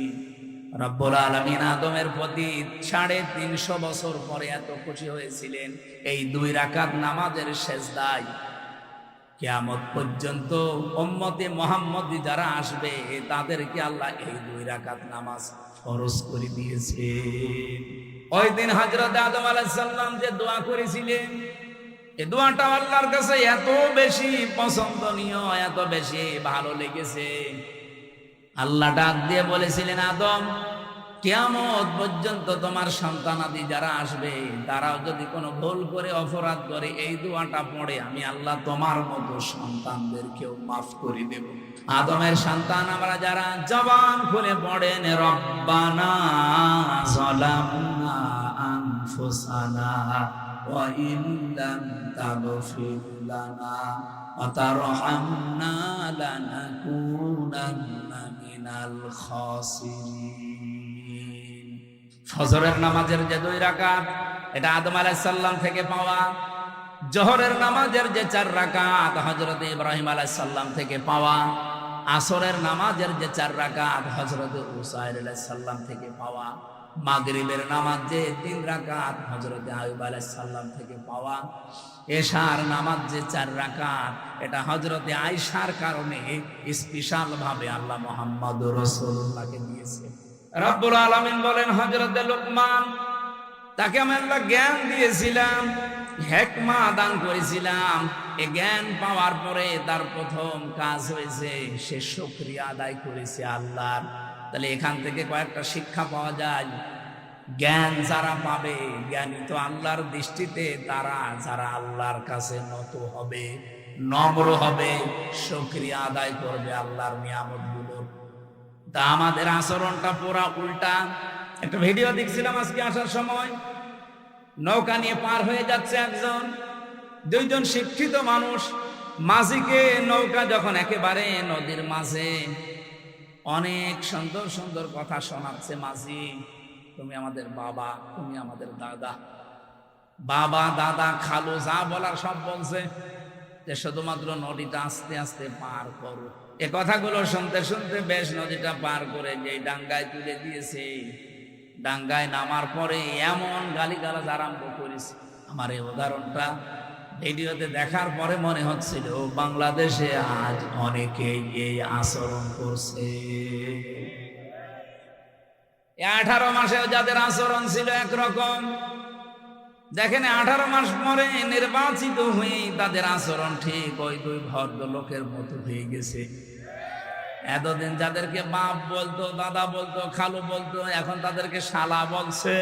রব্বুল আলামিন আদমের প্রতি 350 বছর পরে এত খুশি হয়েছিলেন এই 2 রাকাত নামাজের সেজদায়। কিয়ামত পর্যন্ত উম্মতে মুহাম্মদী যারা আসবে তাদেরকে আল্লাহ এই 2 রাকাত নামাজ ফরজ করে দিয়েছে। ওই দিন হযরত আদম আলাইহিস সালাম যে দোয়া করেছিলেন, এই দোয়াটা আল্লাহর কাছে এত বেশি পছন্দনীয়, এত বেশি ভালো লেগেছে, আল্লাহ ডাক দিয়ে বলেছিলেন, আদম, কিয়ামত পর্যন্ত তোমার সন্তানাদি যারা আসবে তারাও যদি কোনো ভুল করে অপরাধ করে এই দোয়াটা পড়ে, আমি আল্লাহ তোমার মতো সন্তানদেরকেও মাফ করে দেব। আদমের সন্তান আমরা যারা জবান খুলে পড়েন, রব্বানা যালামনা আনফুসানা ওয়া ইন লাম তাগফির লানা ওয়া তারহামনা লানাকুনান্না মিনাল খাসিরিন। ফজরের নামাজের যে 2 রাকাত, এটা আদম আলাইহিস সালাম থেকে পাওয়া। জোহরের নামাজের যে 4 রাকাত হযরত ইব্রাহিম আলাইহিস সালাম থেকে পাওয়া। আসরের নামাজের যে 4 রাকাত হযরত উসাইর আলাইহিস সালাম থেকে পাওয়া। মাগরিবের নামাজ যে 3 রাকাত হযরত আইয়ুব আলাইহিস সালাম থেকে পাওয়া। এশার নামাজ যে 4 রাকাত, এটা হযরত আয়েশার কারণে স্পেশাল ভাবে আল্লাহ মুহাম্মদুর রাসূলুল্লাহকে দিয়েছে। রব্বুল আলামিন বলেন, হযরত লোকমান, তাকে আমি আল্লাহ জ্ঞান দিয়েছিলাম, হিকমা দান করেছিলাম। এই জ্ঞান পাওয়ার পরে তার প্রথম কাজ হয়েছে সে শুকরিয়া আদায় করেছে আল্লাহর। তাহলে এখান থেকে কয়েকটা শিক্ষা পাওয়া যায়। জ্ঞান যারা পাবে, জ্ঞানী তো আল্লাহর দৃষ্টিতে তারা যারা আল্লাহর কাছে নত হবে, নম্র হবে, শুকরিয়া আদায় করবে আল্লাহর নিয়ামতগুলো। তা আমাদের আচরণটা পুরা উল্টা। একটা ভিডিও দেখছিলাম আজকে আসার সময়, নৌকা নিয়ে পার হয়ে যাচ্ছে একজন, 2 জন শিক্ষিত মানুষ, মাঝিকে নৌকা যখন একেবারে নদীর মাঝে অনেক সুন্দর সুন্দর কথা শোনাচ্ছে, মাঝি তুমি আমাদের বাবা, তুমি আমাদের দাদা, বাবা দাদা খালু যা বলার সব বলছে, যে শুধুমাত্র নদীটা আস্তে আস্তে পার করো। এ কথাগুলো শুনতে শুনতে বেশ নদীটা পার করে যে ডাঙ্গায় তুলে দিয়েছে। ডাঙ্গায় নামার পরে এমন গালিগালাজ আরম্ভ করেছে। আমার এই উদাহরণটা ভিডিওতে দেখার পরে মনে হচ্ছিল বাংলাদেশে আজ অনেকেই এই আচরণ করছে। 18 মাসেও যাদের আচরণ ছিল একরকম, দেখেন 18 মাস পরে নির্বাচিত হয়ে তাদের আচরণ ঠিক ওই 2 ভদ্রলোকের মতো হয়ে গেছে। এতদিন যাদেরকে বাপ বলতো, দাদা বলতো, খালু বলতো, এখন তাদেরকে শালা বলছে।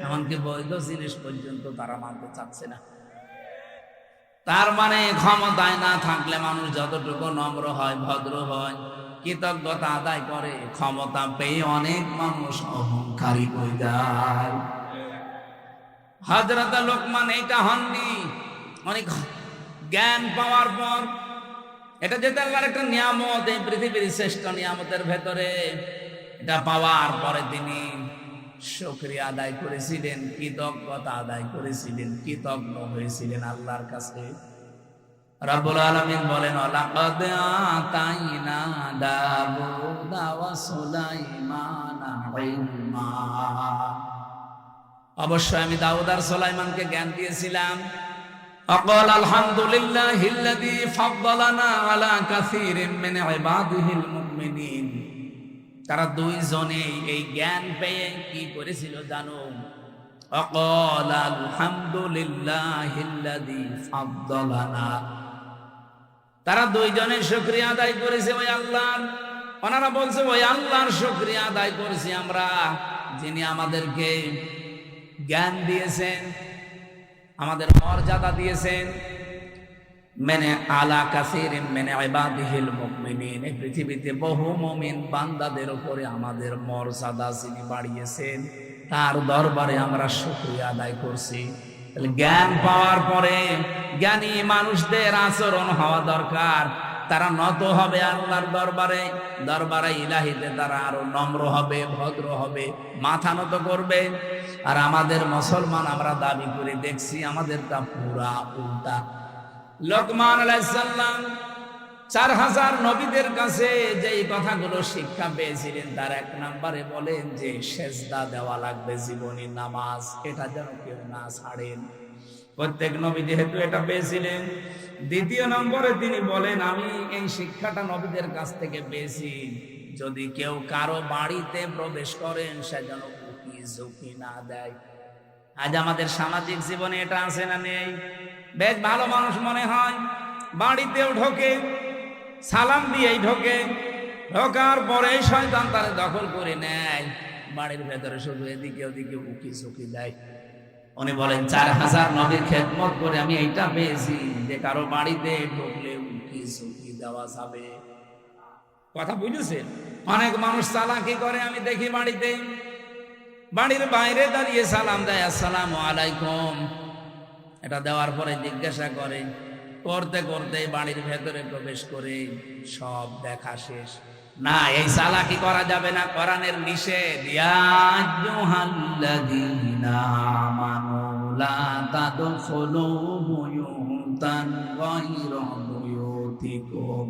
এমনকি বৈধ জিনিস পর্যন্ত তারা মানতে চাচ্ছে না। তার মানে ক্ষমতায় না থাকলে মানুষ যতটুকু নম্র হয়, ভদ্র হয়, কৃতজ্ঞতা আদায় করে, ক্ষমতা পেয়ে অনেক মানুষ অহংকারী হয়ে যায়। হযরত লোকমান এইটা হননি। অনেক জ্ঞান পাওয়ার পর, এটা যেতে আল্লাহর একটা নিয়ামত, এই পৃথিবীর শ্রেষ্ঠ নিয়ামতের ভেতরে, এটা পাওয়ার পরে তিনি শুকরিয়া আদায় করেছিলেন, কৃতজ্ঞতা আদায় করেছিলেন, কৃতজ্ঞ হয়েছিলেন আল্লাহর কাছে। রব্বুল আলামিন বলেন, লাকাদ আতাইনা দাউদা ওয়া সুলাইমানা ইলমা। অবশ্যই আমি দাউদ আর সুলাইমানকে জ্ঞান দিয়েছিলাম। অকল আলহামদুলিল্লাহিল্লাযী ফাদ্দালানা আলা কাসীরিন মিন ইবাদিহিল মুমিনিন। তারা দুইজনেই এই জ্ঞান পেয়ে কি করেছিল জানো? অকল আলহামদুলিল্লাহিল্লাযী ফাদ্দালানা। তারা দুইজনে শুকরিয়া আদায় করেছে ওই আল্লাহর। ওনারা বলছে ওই আল্লাহর শুকরিয়া আদায় করেছি আমরা, যিনি আমাদেরকে জ্ঞান দিয়েছেন, আমাদের মর্যাদা দিয়েছেন। মেনে আলা কাসীরিন মিন ইবাদিহিল মুমিনিন, এই পৃথিবীতে বহু মুমিন বান্দাদের উপরে আমাদের মর্যাদা যিনি বাড়িয়েছেন, তার দরবারে আমরা শুকরিয়া আদায় করছি। জ্ঞান পাওয়ার পরে জ্ঞানী মানুষদের আচরণ হওয়া দরকার। তারা নত হবে আল্লাহর দরবারে, দরবারে ইলাহিতে তারা আরো নম্র হবে, ভদ্র হবে, মাথা নত করবে। আর আমাদের মুসলমান আমরা দাবি করে দেখছি আমাদেরটা পুরা উল্টা। লোকমান আলাইহিস সালাম 4000 নবীদের কাছে যেই কথাগুলো শিক্ষা পেয়েছিলেন, তার 1 নম্বরে বলেন যে সেজদা দেওয়া লাগবে, জীবনী নামাজ, এটা যেন কেউ না ছাড়েন। প্রত্যেক নবী যেহেতু এটা পেয়েছিলেন। 2 নম্বরে তিনি বলেন আমি এই শিক্ষাটা নবীদের কাছ থেকে পেয়েছি, যদি কেউ কারো বাড়িতে প্রবেশ করেন সে যেন উকি ঝুঁকি না দেয়। আজ আমাদের সামাজিক জীবনে এটা আছে না নেই? বেশ ভালো মানুষ মনে হয়, বাড়িতেও ঢোকে, সালাম দিয়েই ঢোকে, ঢোকার পরে শয়তান তারে দখল করে নেয়, বাড়ির ভেতরে শুধু এদিকে ওদিকে উকি ঝুঁকি দেয়। উনি বলেন 4000 নবীর খেদমত করে আমি এইটা পেয়েছি যে কারো বাড়িতে ঢুকলে উকি ঝুঁকি দেওয়া যাবে। কথা বুঝেছেন? অনেক মানুষ চালাকি করে, আমি দেখি বাড়িতে, বাড়ির বাইরে দাঁড়িয়ে সালাম দেয়, আসসালামু আলাইকুম। এটা দেওয়ার পরে জিজ্ঞাসা করে, করতে করতে বাড়ির ভেতরে প্রবেশ করে সব দেখা শেষ। না, এই চালাকি করা যাবে না, কোরআনের নিষেধ। ইয়া আইয়ুহাল্লাযীনা আমানু লা তাদখুলু বুয়ুতান গায়রা বুয়ুতিকুম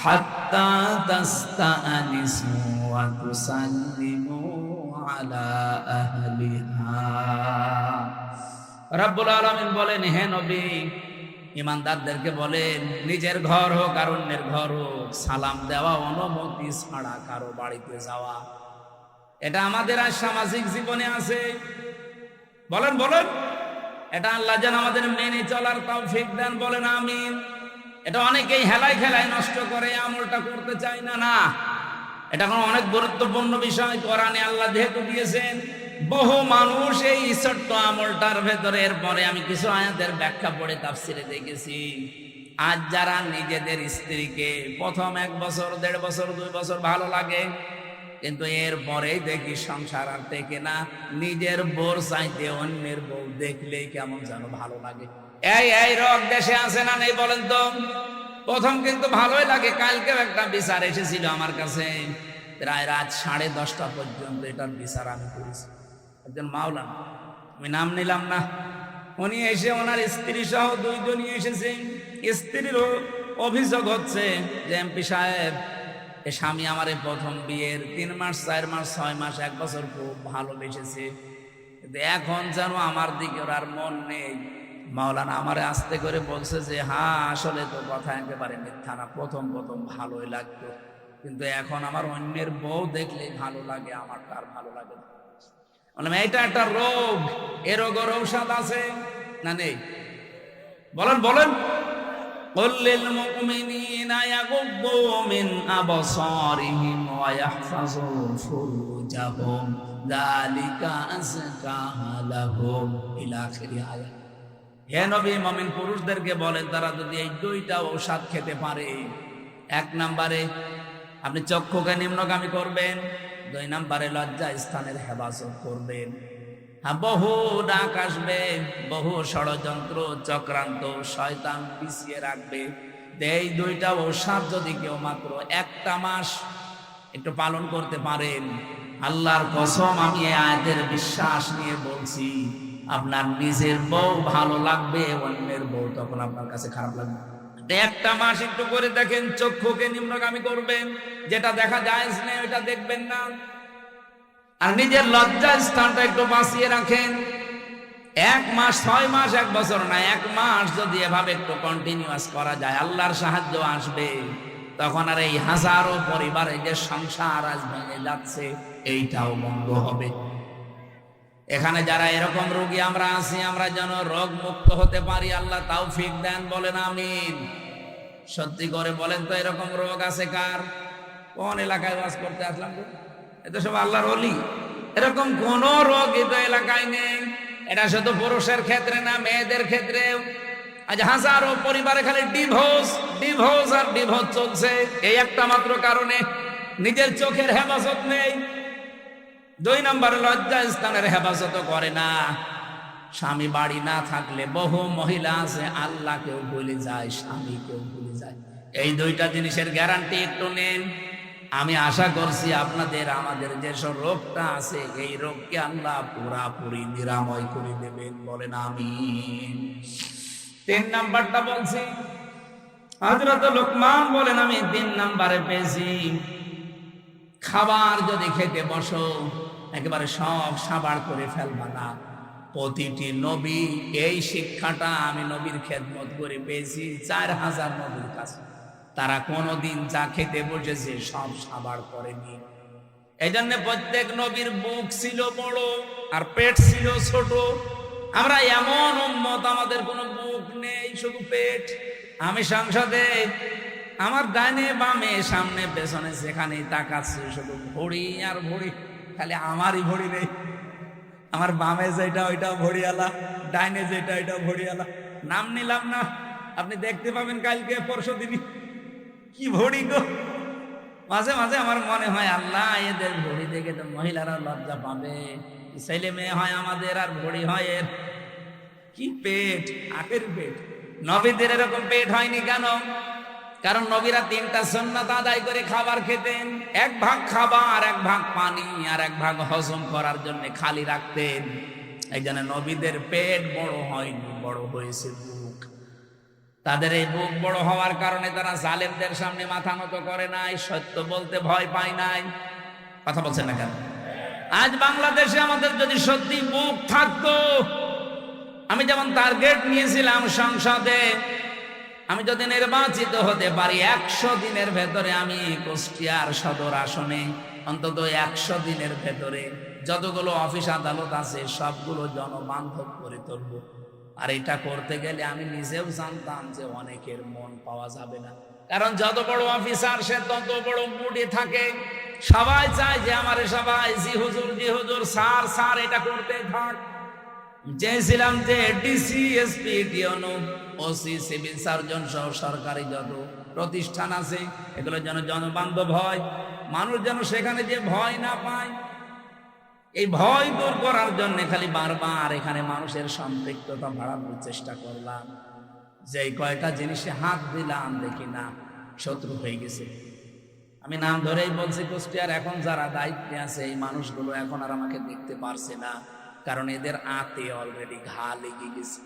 হাত্তা তাস্তানিসু ওয়া তুসাল্লিমু আলা আহলিহা। রব্বুল আলামিন বলেন, হে নবী, ইমানদারদেরকে বলেন নিজের ঘর হোক আর অন্যের ঘর হোক, সালাম দেওয়া অনুমতি ছাড়া কারো বাড়িতে যাওয়া, এটা আমাদের আর সামাজিক জীবনে আছে। বলেন বলেন, এটা আল্লাহ যেন আমাদের মেনে চলার তৌফিক দেন, বলেন আমিন। এটা অনেকেই হেলায় খেলায় নষ্ট করে, আমলটা করতে চায় না। না, এটা কোনো অনেক গুরুত্বপূর্ণ বিষয়। কোরআনে আল্লাহ যেহেতু দিয়েছেন, বহু মানুষ এই ছোট্ট আমলটার ভেতরে, এরপরে আমি কিছু আয়াতের ব্যাখ্যা পড়ে তাফসিরে দেখেছি। আজ যারা নিজেদের স্ত্রীকে প্রথম 1 বছর, 1.5 বছর, 2 বছর ভালো লাগে, কিন্তু এরপরেই দেখি সংসার আর টেকে না, নিজের বউর চাইতে অন্যের বউ দেখলেই কেমন যেন ভালো লাগে। এই রোগ দেশে আছে না নেই বলেন তো? প্রথম কিন্তু ভালোই লাগে। কালকেও একটা বিচার এসেছিল আমার কাছে, প্রায় রাত 10:30 পর্যন্ত এটার বিচার আমি করেছি। একজন মাওলানা, আমি নাম নিলাম না, উনি এসে ওনার স্ত্রী সহ 2 জনই এসেছেন। স্ত্রীর অভিযোগ হচ্ছে যে এমপি সাহেব, এ স্বামী আমার প্রথম বিয়ের 3 মাস, 4 মাস, 6 মাস, 1 বছর খুব ভালোবেসেছে, কিন্তু এখন যেন আমার দিকে ওর আর মন নেই। মাওলানা আমারে আস্তে করে বলছে যে হ্যাঁ, আসলে তো কথা একেবারে মিথ্যা না, প্রথম ভালোই লাগতো, কিন্তু এখন আমার অন্যের বউ দেখলে ভালো লাগে, আমার তার ভালো লাগে না। বললাম এটা একটা রোগ, এ রোগের ঔষধ আছে না নেই? বলেন বলেন। قل للمؤمنين يغضوا من أبصارهم ويحفظوا فروجهم ذلك أزكى لهم إلى آخر آية। হে নবী, মুমিন পুরুষদেরকে বলেন তারা যদি এই 2টা ঔষধ খেতে পারে, 1 নম্বরে আপনি চক্ষুকে নিম্নগামী করবেন, 2 নম্বরে লজ্জা স্থানের হেফাজত করবেন। বহু ডাক আসবে, বহু ষড়যন্ত্র চক্রান্ত শয়তান পিছিয়ে রাখবে। এই 2টা ঔষধ যদি কেউ মাত্র 1টা মাস একটু পালন করতে পারেন, আল্লাহর কসম আমি এই আয়াতের বিশ্বাস নিয়ে বলছি, আপনার নিজের বউ ভালো লাগবে, অন্যের বউ তখন আপনার কাছে খারাপ লাগবে। 1টা মাস একটু করে দেখেন, চক্ষুকে নিম্নগামী করবেন, যেটা দেখা যায় না ওইটা দেখবেন না, আর নিজের লজ্জা স্থানটা একটু বাঁচিয়ে রাখেন। 1 মাস 6 মাস 1 বছর না, 1 মাস যদি এভাবে একটু কন্টিনিউয়াস করা যায়, আল্লাহর সাহায্য আসবে। তখন আর এই হাজারো পরিবারে যে সংসার আজ ভেঙে যাচ্ছে এইটাও বন্ধ হবে। এখানে যারা এরকম রোগী আমরা আছি, আমরা যেন রোগ মুক্ত হতে পারি, আল্লাহ তৌফিক দেন, বলেন আমিন। সত্যি করে বলেন তো, এরকম রোগ আছে কার? কোন এলাকায় ওয়াজ করতে আসলাম তো? এটা সব আল্লাহর ওলি। এরকম কোন রোগ এই এলাকায় নেই। এটা শুধু পুরুষের ক্ষেত্রে না, মেয়েদের ক্ষেত্রেও। আজ হাজারো পরিবারে খালি ডিভোর্স ডিভোর্স আর ডিভোর্স চলছে, এই একটা মাত্র কারণে। নিজের চোখের হেফাজত নেই। 2 নম্বরে লজ্জা স্থানের হেফাজত করে না। স্বামী বাড়ি না থাকলে বহু মহিলা আছে আল্লাহকেও ভুলে যায়, স্বামীকেও ভুলে যায়। এই 2টা জিনিসের গ্যারান্টি একটু নেন। আমি আশা করছি আপনাদের আমাদের যেসব রোগটা আছে এই রোগকে আল্লাহ পুরাপুরি নিরাময় করে দেবেন, বলেন আমিন। 3 নাম্বারটা বলছি, হযরত লোকমান বলেন আমি 3 নাম্বারে পেয়েছি, খাবার যদি খেতে বসো একেবারে সব সাবাড় করে ফেলবা না। প্রতিটি নবী এই শিক্ষাটা আমি নবীর খেদমত করে পেয়েছি 4000 নবীর কাছে। তারা কোনোদিন যা খেতে বসেছে সব সাবাড় করেনি। এই জন্য প্রত্যেক নবীর বুক ছিল বড় আর পেট ছিল ছোট। আমরা এমন উম্মত, আমাদের কোনো বুক নেই, শুধু পেট। আমি সংসদে আমার ডাইনে বামে সামনে পেছনে যেখানেই তাকাচ্ছি শুধু ভড়ি আর ভড়ি, খালি আমারই ভড়ি নেই। আমার বামে যেটা ওইটাও ভড়িয়ালা, ডাইনে যেটা ওইটাও ভড়িয়ালা। নাম নিলাম না, আপনি দেখতে পাবেন কালকে পরশু দিনই। কি ভড়ি গো! মাঝে মাঝে আমার মনে হয় আল্লাহ এদের ভড়ি দেখে তো মহিলারা লজ্জা পাবে। ছেলে মেয়ে হয় আমাদের আর ভড়ি হয় এর। কি পেট, আখের পেট। নবীদের এরকম পেট হয়নি কেন? কারণ নবীরা 3টা সুন্নাত আদায় করে খাবার খেতেন। 1 ভাগ খাবার, 1 ভাগ পানি, আর 1 ভাগ হজম করার জন্য খালি রাখতেন। এই জন্য নবীদের পেট বড় হয়নি, বড় হয়েছে বুক। তাদের এই বুক বড় হওয়ার কারণে তারা জালেমদের সামনে মাথা নত করে নাই, সত্য বলতে ভয় পায় নাই। কথা বলছেন না কেন? আজ বাংলাদেশে আমাদের যদি সত্যি বুক থাকতো, আমি যেমন টার্গেট নিয়েছিলাম সংসদে, আমি যদি নির্বাচিত হতে পারি 100 দিনের ভেতরে আমি কুষ্টিয়ার সদর আসনে অন্তত 100 দিনের ভেতরে যতগুলো অফিস আদালত আছে সবগুলো জনবান্ধব করে তুলব। আর এটা করতে গেলে আমি নিজেও জানতাম যে অনেকের মন পাওয়া যাবে না, কারণ যত বড় অফিসার সে তত বড় মুডে থাকে। সবাই চায় যে আমারে সবাই জি হুজুর জি হুজুর, স্যার স্যার, এটা করতে থাক। চেয়েছিলাম যে ডিসি, এসপি, ডিওনো, ওসি, সিভিল সার্জন সহ সরকারি যত প্রতিষ্ঠান আছে এগুলো যেন জনবান্ধব হয়, মানুষ যেন সেখানে যে ভয় না পায়। এই ভয় দূর করার জন্য খালি বারবার এখানে মানুষের সম্পৃক্ততা বাড়ানোর চেষ্টা করলাম। যে কয়টা জিনিসে হাত দিলাম দেখি না শত্রু হয়ে গেছে। আমি নাম ধরেই বলছি, কুষ্টিয়ার এখন যারা দায়িত্বে আছে এই মানুষগুলো এখন আর আমাকে দেখতে পারছে না, কারণ এদের আতে অলরেডি ঘা লেগে গেছে।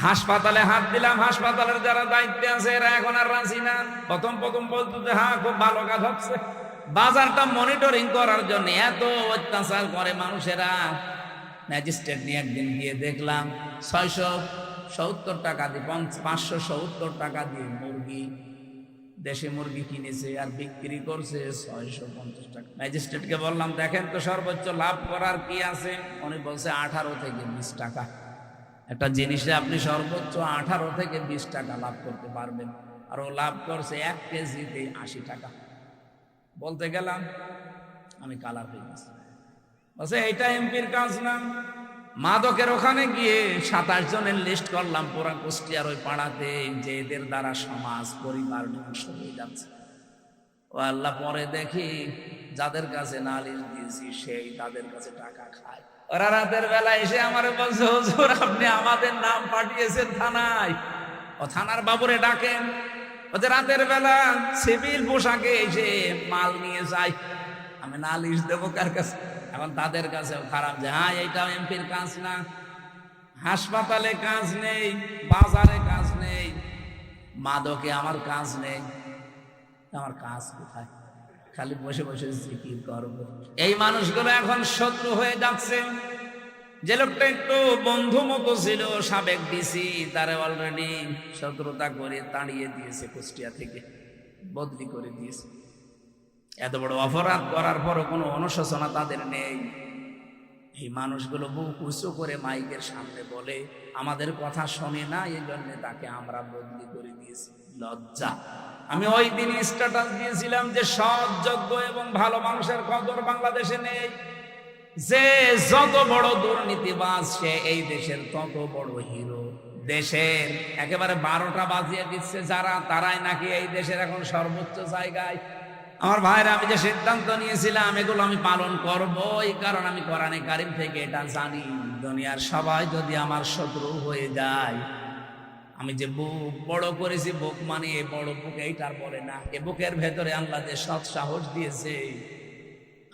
হাসপাতালে হাত দিলাম, হাসপাতালের যারা দায়িত্বে আছে এরা এখন আর রাজি না। প্রথম বলতো যে হ্যাঁ খুব ভালো কাজ হচ্ছে। বাজারটা মনিটরিং করার জন্য এত অত্যাচার করে মানুষেরা। ম্যাজিস্ট্রেট নিয়ে একদিন গিয়ে দেখলাম 670 টাকা দিয়ে 570 টাকা দিয়ে মুরগি, দেশি মুরগি কিনেছে আর বিক্রি করছে 650 টাকা। ম্যাজিস্ট্রেটকে বললাম দেখেন তো সর্বোচ্চ লাভ করার কি আছে? উনি বলছে 18 থেকে 20 টাকা। একটা জিনিসে আপনি সর্বোচ্চ 18 থেকে 20 টাকা লাভ করতে পারবেন, আর ও লাভ করছে 1 কেজিতে 80 টাকা। বলতে গেলাম আমি কালার হয়ে গেছি। বলছে এইটা এমপির কাজ না। মাদকের ওখানে গিয়ে 27 জনের লিস্ট করলাম পুরা কুষ্টিয়ার ওই পাড়াতে, যে এদের দ্বারা সমাজ পরিবার ধ্বংস হয়ে যাচ্ছে। ও আল্লাহ, পরে দেখি যাদের কাছে নালিশ দিয়েছি সেই তাদের কাছে টাকা খায়। ওরা রাতের বেলা এসে আমারে বলছে হুজুর আপনি আমাদের নাম পাঠিয়েছেন থানায়। ও থানার বাবুরে ডাকেন। ওদের রাতের বেলা সিভিল পোশাকে এসে মাল নিয়ে যায়। আমি নালিশ দেবো কার কাছে? এখন তাদের কাছেও খারাপ যে হ্যাঁ এইটাও এমপির কাজ না। হাসপাতালে কাজ নেই, বাজারে কাজ নেই, মাদকে আমার কাজ নেই। আমার কাজ কোথায়? খালি বসে বসে জিকির করবো। এই মানুষগুলো এখন শত্রু হয়ে যাচ্ছে। যে লোকটা একটু বন্ধু মতো ছিল সাবেক ডিসি, তারে অলরেডি শত্রুতা করে তাড়িয়ে দিয়েছে, কুষ্টিয়া থেকে বদলি করে দিয়েছে। এত বড় অপরাধ করার পরও কোনো অনুশোচনা তাদের নেই। এই মানুষগুলো বুক উঁচু করে মাইকের সামনে বলে আমাদের কথা শোনে না, এই জন্য তাকে আমরা বদলি করে দিয়েছি। লজ্জা! আমি ওই দিন স্ট্যাটাস দিয়েছিলাম যে সৎ, যোগ্য এবং ভালো মানুষের কদর বাংলাদেশে নেই। যে যত বড় দুর্নীতিবাজ সে এই দেশের তত বড় হিরো। দেশের একেবারে 12টা বাজিয়ে দিচ্ছে যারা, তারাই নাকি এই দেশের এখন সর্বোচ্চ জায়গায়। আমার ভাইরা, আমি যে সিদ্ধান্ত নিয়েছিলাম এগুলো আমি পালন করব, এই কারণ আমি কোরআনে কারিম থেকে এটা জানি, দুনিয়ার সবাই যদি আমার শত্রু হয়ে যায়, আমি যে বুক বড় করেছি, বুক মানে এই বড় বুক এইটার বলে না, এ বুকের ভেতরে আল্লাহ যে সৎ সাহস দিয়েছে,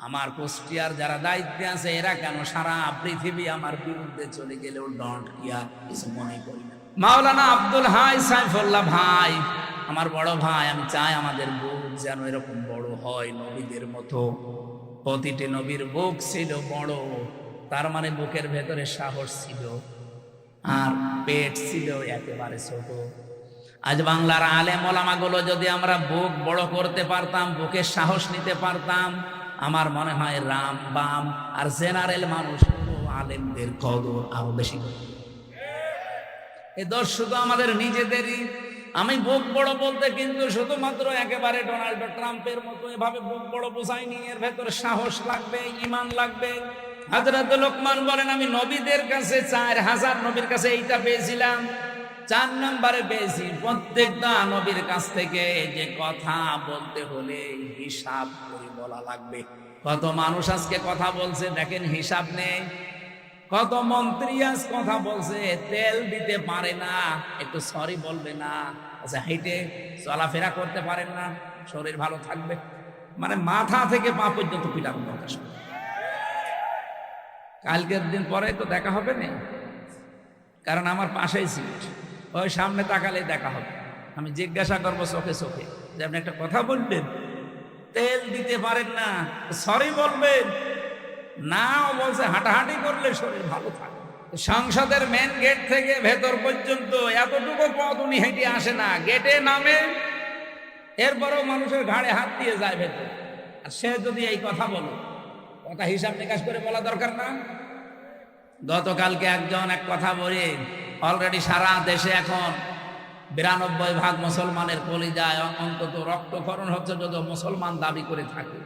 আমার কুষ্টিয়ার যারা দায়িত্বে আছে এরা কেন সারা পৃথিবী আমার বিরুদ্ধে চলে গেলেও ডন্ট কেয়ার, কিছু মনে করি না। মাওলানা আব্দুল হাই সাইফুল্লাহ ভাই, আমার বড় ভাই, আমি চাই আমাদের বুক যেন এরকম বড় হয় নবীদের মতো। প্রতিটি নবীর বুক ছিল বড়, তার মানে বুকের ভেতরে সাহস ছিল, আর পেট ছিল একেবারে ছোট। আজ বাংলার আলেম ওলামাগুলো যদি আমরা বুক বড় করতে পারতাম, বুকের সাহস নিতে পারতাম, আমার মনে হয় রাম বাম আর জেনারেল মানুষ আলেমদের কদর আরো বেশি করে। এই দোষ শুধু আমাদের নিজেদেরই। আমি বুক বড় বলতে কিন্তু শুধুমাত্র একেবারে ডোনাল্ড ট্রাম্পের মতো এভাবে বুক বড় বোঝাইনি, এর ভেতরে সাহস লাগবে, ঈমান লাগবে। হযরত লোকমান বলেন আমি নবীদের কাছে 4000 নবীর কাছে এইটা পেয়েছিলাম, 4 নম্বরে পেয়েছি প্রত্যেকটা নবীর কাছ থেকে যে কথা বলতে হলে হিসাব করে বলা লাগবে। কত মানুষ আজকে কথা বলছে দেখেন, হিসাব নেই। কত মন্ত্রী আজ কথা বলছে, তেল দিতে পারে না, একটু সরি বলবে না, আচ্ছা হেঁটে চলাফেরা করতে পারেন না, শরীর ভালো থাকবে, মানে মাথা থেকে পা পর্যন্ত পিটানো দরকার। কালকের দিন পরে তো দেখা হবে না, কারণ আমার পাশেই সিট, ওই সামনে তাকালে দেখা হবে। আমি জিজ্ঞাসা করবো চোখে চোখে যে আপনি একটা কথা বলবেন, তেল দিতে পারেন না, সরি বলবেন না, বলছে হাঁটাহাঁটি করলে শরীর ভালো থাকে। সংসদের মেন গেট থেকে ভেতর পর্যন্ত এতটুকু পথ উনি হেঁটে আসে না, গেটে নামে, এরপরেও মানুষের ঘাড়ে হাত দিয়ে যায় ভেতর। আর সে যদি এই কথা বলে, কথা হিসাব নিকাশ করে বলা দরকার না? গতকালকে একজন এক কথা বলে, অলরেডি সারা দেশে এখন 92% মুসলমানের কলিজায় অন্তত রক্তক্ষরণ হচ্ছে, যদি মুসলমান দাবি করে থাকে।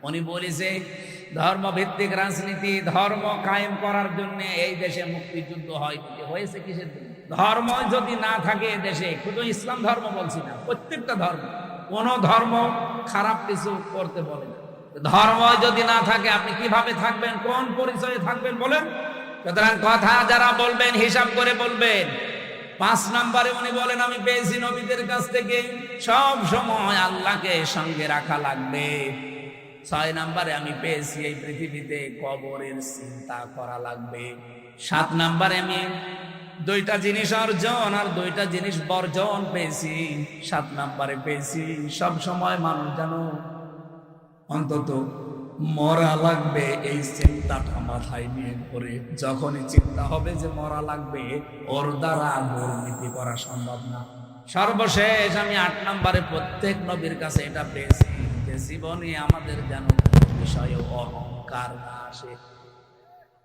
উনি বলেছে ধর্মভিত্তিক রাজনীতি, ধর্ম কায়েম করার জন্য এই দেশে মুক্তিযুদ্ধ হয়েছে কিসের জন্য? ধর্ম যদি না থাকে দেশে, শুধু ইসলাম ধর্ম বলছি না, প্রত্যেকটা ধর্ম, কোন ধর্ম খারাপ কিছু করতে বলে না। ধর্ম যদি না থাকে আপনি কিভাবে থাকবেন, কোন পরিচয়ে থাকবেন বলেন? সুতরাং কথা যারা বলবেন হিসাব করে বলবেন। 5 নম্বরে উনি বলেন আমি পেয়েছি নবীদের কাছ থেকে সব সময় আল্লাহকে সঙ্গে রাখা লাগবে। 6 নম্বরে আমি পেয়েছি এই পৃথিবীতে কবরের চিন্তা করা লাগবে। 7 নম্বরে আমি 2টা জিনিস অর্জন আর 2টা জিনিস বর্জন পেয়েছি। 7 নম্বরে পেয়েছি সব সময় মানুষ যেন অন্তত মরা লাগবে এই চিন্তাটা মাথায় নিয়ে ঘুরে। যখনই চিন্তা হবে যে মরা লাগবে, ওর দ্বারা দুর্নীতি করা সম্ভব না। সর্বশেষ আমি 8 নম্বরে প্রত্যেক নবীর কাছে এটা পেয়েছি যে জীবনে আমাদের যেন বিষয়ে অহংকার না আসে।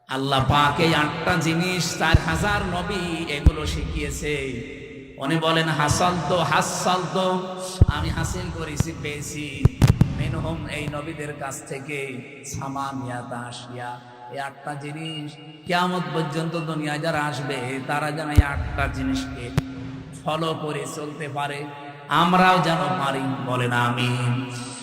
আল্লাহ পাক এই 8টা জিনিস 4000 নবী এগুলো শিখিয়েছে। উনি বলেন হাসল তো আমি হাসিল করেছি, পেয়েছি মিনহুম এই নবীদের কাছ থেকে সামানিয়াতা আশিয়া। এই 8টা জিনিস কিয়ামত পর্যন্ত দুনিয়ায় যারা আসবে তারা যেন এই 8টা জিনিসকে ফলো করে চলতে পারে, আমরাও যেন পারি। বলেন আমিন।